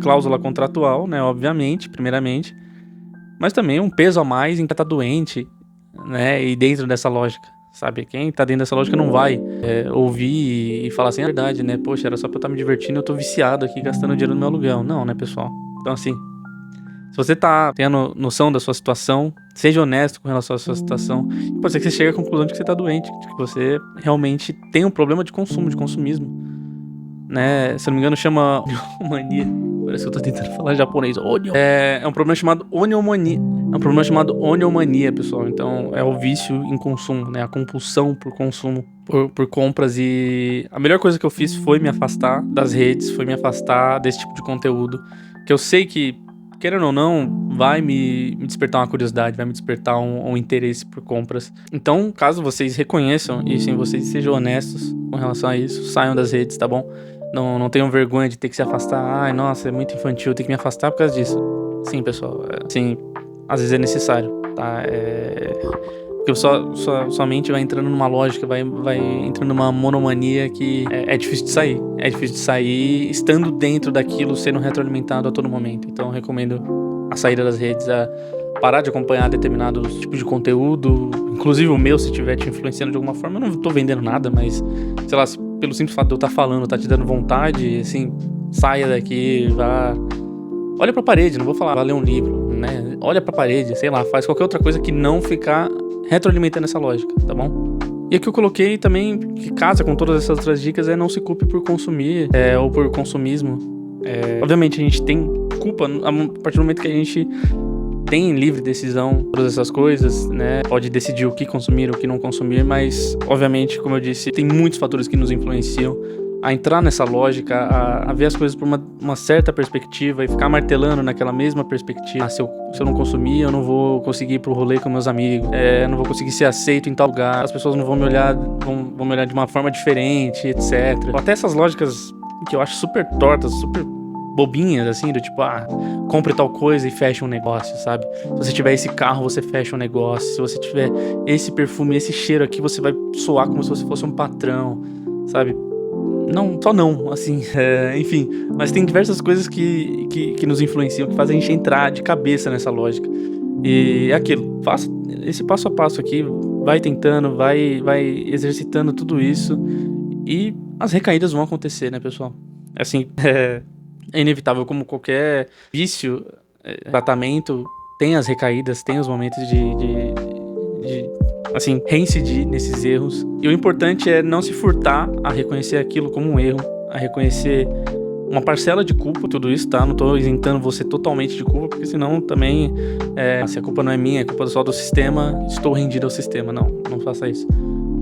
cláusula contratual, né? Obviamente, primeiramente. Mas também um peso a mais em quem tá doente, né? E dentro dessa lógica, sabe? Quem tá dentro dessa lógica não vai ouvir e falar assim, é verdade, né? Poxa, era só pra eu estar me divertindo, eu tô viciado aqui gastando dinheiro no meu aluguel. Não, né, pessoal? Então, assim, se você tá tendo noção da sua situação, seja honesto com relação à sua situação. Pode ser que você chegue à conclusão de que você tá doente, de que você realmente tem um problema de consumo, de consumismo, né? Se eu não me engano, chama oniomania. Parece que eu tô tentando falar japonês. É um problema chamado oniomania. É um problema chamado oniomania, pessoal. Então, é o vício em consumo, né? A compulsão por consumo, por compras. E a melhor coisa que eu fiz foi me afastar das redes, foi me afastar desse tipo de conteúdo. Que eu sei que, querendo ou não, vai me despertar uma curiosidade, vai me despertar um interesse por compras. Então, caso vocês reconheçam isso em vocês, sejam honestos com relação a isso, saiam das redes, tá bom? Não tenham vergonha de ter que se afastar. Ai, nossa, é muito infantil, tem que me afastar por causa disso. Sim, pessoal, sim, às vezes é necessário, tá? Porque sua mente vai entrando numa lógica, vai entrando numa monomania que é difícil de sair. É difícil de sair estando dentro daquilo, sendo retroalimentado a todo momento. Então eu recomendo a saída das redes, a parar de acompanhar determinados tipos de conteúdo, inclusive o meu, se estiver te influenciando de alguma forma. Eu não tô vendendo nada, mas, sei lá, pelo simples fato de eu estar falando, tá te dando vontade, assim, saia daqui, vá... Olha pra parede, não vou falar, vá ler um livro, né? Olha pra parede, sei lá, faz qualquer outra coisa que não ficar retroalimentando essa lógica, tá bom? E aqui eu coloquei também, que casa com todas essas outras dicas, não se culpe por consumir, ou por consumismo. Obviamente a gente tem culpa a partir do momento que a gente tem livre decisão, todas essas coisas, né? Pode decidir o que consumir, o que não consumir, mas, obviamente, como eu disse, tem muitos fatores que nos influenciam a entrar nessa lógica, a ver as coisas por uma certa perspectiva e ficar martelando naquela mesma perspectiva. Se eu não consumir, eu não vou conseguir ir pro rolê com meus amigos, eu não vou conseguir ser aceito em tal lugar, as pessoas não vão me olhar, vão me olhar de uma forma diferente, etc. Até essas lógicas que eu acho super tortas, super bobinhas, assim, do tipo, compre tal coisa e feche um negócio, sabe? Se você tiver esse carro, você fecha um negócio. Se você tiver esse perfume, esse cheiro aqui, você vai soar como se você fosse um patrão, sabe? Não, só não, assim, enfim. Mas tem diversas coisas que nos influenciam, que fazem a gente entrar de cabeça nessa lógica. E é aquilo, faça esse passo a passo aqui, vai tentando, vai exercitando tudo isso e as recaídas vão acontecer, né, pessoal? Assim, é inevitável, como qualquer vício, tratamento, tem as recaídas, tem os momentos de assim, reincidir nesses erros. E o importante é não se furtar a reconhecer aquilo como um erro, a reconhecer uma parcela de culpa, tudo isso, tá? Não tô isentando você totalmente de culpa, porque senão também, se a culpa não é minha, é culpa só do sistema, estou rendido ao sistema. Não faça isso.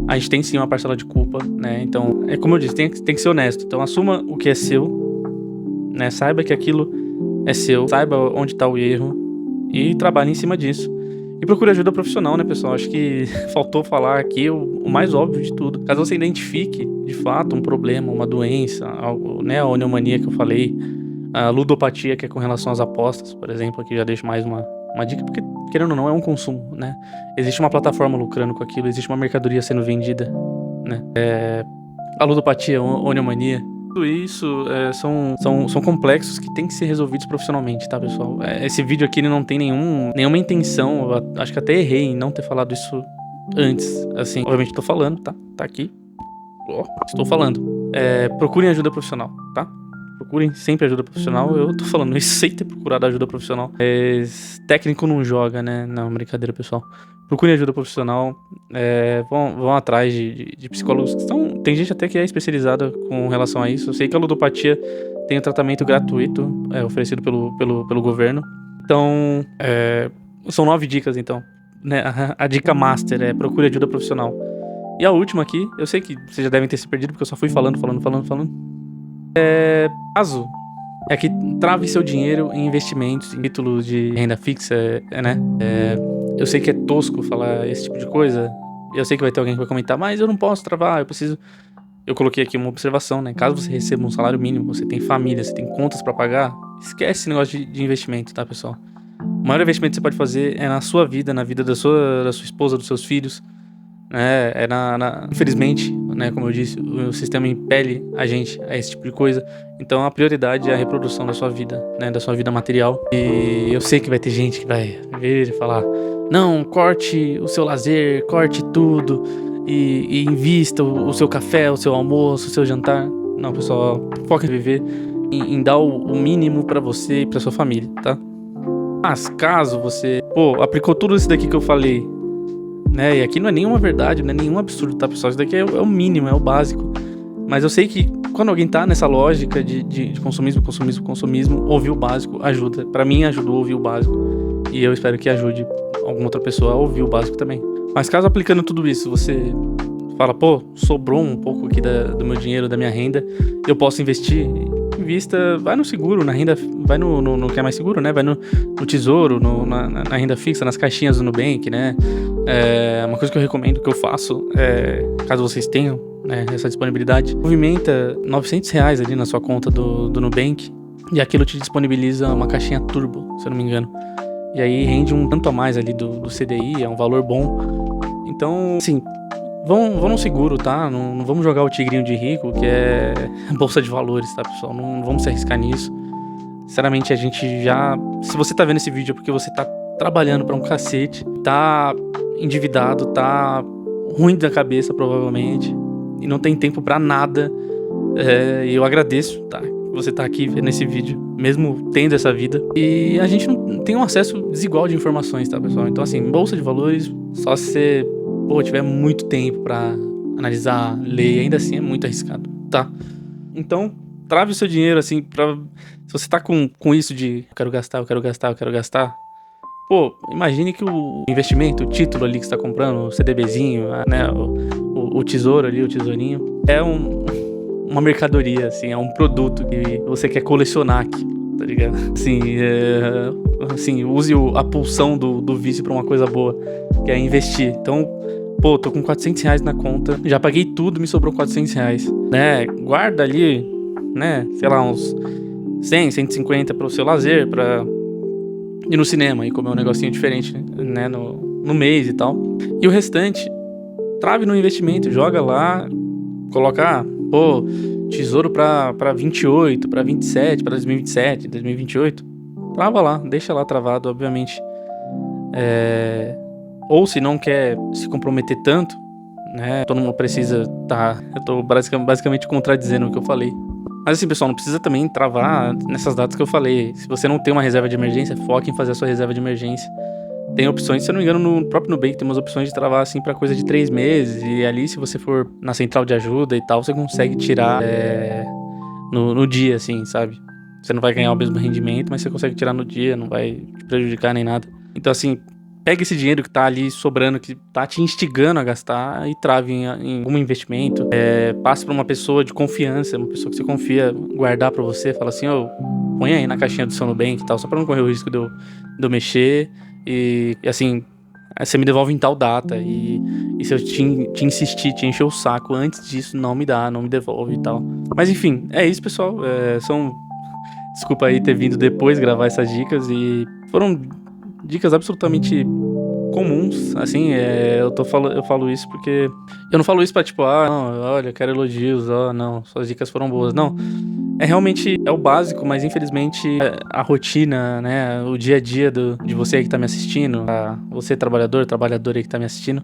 A gente tem sim uma parcela de culpa, né? Então, como eu disse, tem que ser honesto. Então, assuma o que é seu, né? Saiba que aquilo é seu, saiba onde tá o erro e trabalhe em cima disso. E procure ajuda profissional, né, pessoal? Acho que faltou falar aqui o mais óbvio de tudo. Caso você identifique, de fato, um problema, uma doença, algo, né, a oniomania que eu falei, a ludopatia, que é com relação às apostas, por exemplo, aqui já deixo mais uma dica, porque, querendo ou não, é um consumo, né? Existe uma plataforma lucrando com aquilo, existe uma mercadoria sendo vendida, né? A ludopatia, a oniomania, tudo isso são complexos que tem que ser resolvidos profissionalmente, tá, pessoal? Esse vídeo aqui ele não tem nenhuma intenção, eu acho que até errei em não ter falado isso antes, assim, obviamente tô falando, tá aqui, estou falando. Procurem ajuda profissional, tá? Procurem sempre ajuda profissional, eu tô falando isso sem ter procurado ajuda profissional. Técnico não joga, né? Não, brincadeira, pessoal. Procurem ajuda profissional, vão atrás de psicólogos que tem gente até que é especializada com relação a isso. Eu sei que a ludopatia tem um tratamento gratuito, oferecido pelo governo. Então, são 9 dicas, então, né? A dica master é procure ajuda profissional. E a última aqui, eu sei que vocês já devem ter se perdido, porque eu só fui falando. Caso é que trave seu dinheiro em investimentos, em títulos de renda fixa, né? Eu sei que é tosco falar esse tipo de coisa. Eu sei que vai ter alguém que vai comentar, mas eu não posso travar, eu preciso... Eu coloquei aqui uma observação, né? Caso você receba um salário mínimo, você tem família, você tem contas pra pagar, esquece esse negócio de investimento, tá, pessoal? maior investimento que você pode fazer é na sua vida, na vida da sua esposa, dos seus filhos, né? Infelizmente, né, como eu disse, o sistema impele a gente a esse tipo de coisa. Então a prioridade é a reprodução da sua vida, né, da sua vida material. E eu sei que vai ter gente que vai vir e falar: não, corte o seu lazer, corte tudo e invista o seu café, o seu almoço, o seu jantar. Não, pessoal, foca em viver, em dar o mínimo pra você e pra sua família, tá? Mas caso você, aplicou tudo isso daqui que eu falei, né? E aqui não é nenhuma verdade, não é nenhum absurdo, tá, pessoal? Isso daqui é o mínimo, é o básico. Mas eu sei que quando alguém tá nessa lógica de consumismo, ouvir o básico ajuda. Pra mim ajudou a ouvir o básico. E eu espero que ajude alguma outra pessoa a ouvir o básico também. Mas caso aplicando tudo isso, você fala: sobrou um pouco aqui do meu dinheiro, da minha renda, eu posso investir. Invista, vai no seguro, na renda, vai no que é mais seguro, né? Vai no tesouro, na renda fixa, nas caixinhas do Nubank, né? Uma coisa que eu recomendo, que eu faço, caso vocês tenham, né, essa disponibilidade, movimenta R$900 ali na sua conta do Nubank, e aquilo te disponibiliza uma caixinha turbo, se eu não me engano. E aí rende um tanto a mais ali do CDI, é um valor bom. Então, assim, vão no seguro, tá? Não vamos jogar o tigrinho de rico, que é bolsa de valores, tá, pessoal? Não vamos se arriscar nisso. Sinceramente, a gente já... Se você tá vendo esse vídeo é porque você tá trabalhando pra um cacete, tá endividado, tá ruim da cabeça, provavelmente, e não tem tempo pra nada. E eu agradeço, tá? Você tá aqui vendo esse vídeo, mesmo tendo essa vida. E a gente não tem um acesso desigual de informações, tá, pessoal? Então, assim, bolsa de valores, só se você tiver muito tempo pra analisar, ler, ainda assim é muito arriscado, tá? Então, trave o seu dinheiro, assim, se você tá com isso de eu quero gastar, imagine que o investimento, o título ali que você tá comprando, o CDBzinho, né, o tesouro ali, o tesourinho, é uma mercadoria, assim, é um produto que você quer colecionar aqui, tá ligado? Assim, use a pulsão do vício pra uma coisa boa, que é investir. Então, tô com R$400 na conta, já paguei tudo, me sobrou R$400, né? Guarda ali, né, sei lá, uns 100, 150 pro seu lazer, pra ir no cinema e comer um negocinho diferente, né, no mês e tal. E o restante, trave no investimento, joga lá, coloca, tesouro pra 28, pra 27, pra 2027, 2028. Trava lá, deixa lá travado, obviamente. Ou se não quer se comprometer tanto, né, todo mundo precisa eu tô basicamente contradizendo o que eu falei. Mas assim, pessoal, não precisa também travar nessas datas que eu falei. Se você não tem uma reserva de emergência, foque em fazer a sua reserva de emergência. Tem opções, se eu não me engano, no próprio Nubank tem umas opções de travar assim pra coisa de 3 meses. E ali, se você for na central de ajuda e tal, você consegue tirar no dia, assim, sabe? Você não vai ganhar o mesmo rendimento, mas você consegue tirar no dia, não vai te prejudicar nem nada. Então, assim, pega esse dinheiro que tá ali sobrando, que tá te instigando a gastar, e trave em algum investimento. Passe pra uma pessoa de confiança, uma pessoa que você confia, guardar pra você. Fala assim: põe aí na caixinha do seu Nubank e tal, só pra não correr o risco de eu mexer. E assim, você me devolve em tal data. E se eu te insistir, te encher o saco antes disso, não me devolve e tal. Mas enfim, é isso, pessoal. Desculpa aí ter vindo depois gravar essas dicas. E foram dicas absolutamente comuns, assim. Eu falo isso porque eu não falo isso pra tipo, não, olha, quero elogios, não, suas dicas foram boas. Não, realmente o básico, mas infelizmente a rotina, né, o dia a dia de você aí que tá me assistindo, você trabalhadora aí que tá me assistindo,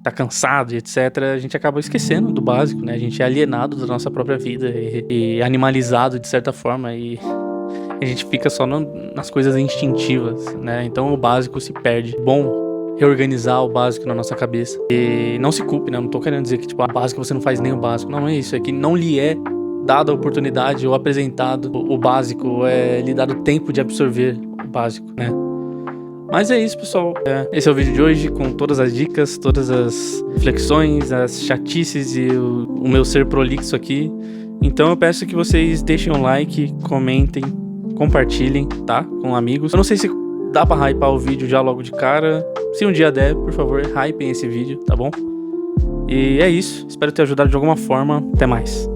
tá cansado e etc, a gente acaba esquecendo do básico, né? A gente é alienado da nossa própria vida e animalizado de certa forma, e a gente fica só nas coisas instintivas, né? Então o básico se perde. Bom reorganizar o básico na nossa cabeça. E não se culpe, né? Não tô querendo dizer que tipo, básico você não faz nem o básico. Não é isso, é que não lhe é dada a oportunidade ou apresentado o básico, ou lhe dado tempo de absorver o básico, né? Mas é isso, pessoal. Esse é o vídeo de hoje, com todas as dicas, todas as reflexões, as chatices e o meu ser prolixo aqui. Então eu peço que vocês deixem um like, comentem, compartilhem, tá? Com amigos. Eu não sei se dá pra hypar o vídeo já logo de cara. Se um dia der, por favor, hypem esse vídeo, tá bom? E é isso. Espero ter ajudado de alguma forma. Até mais.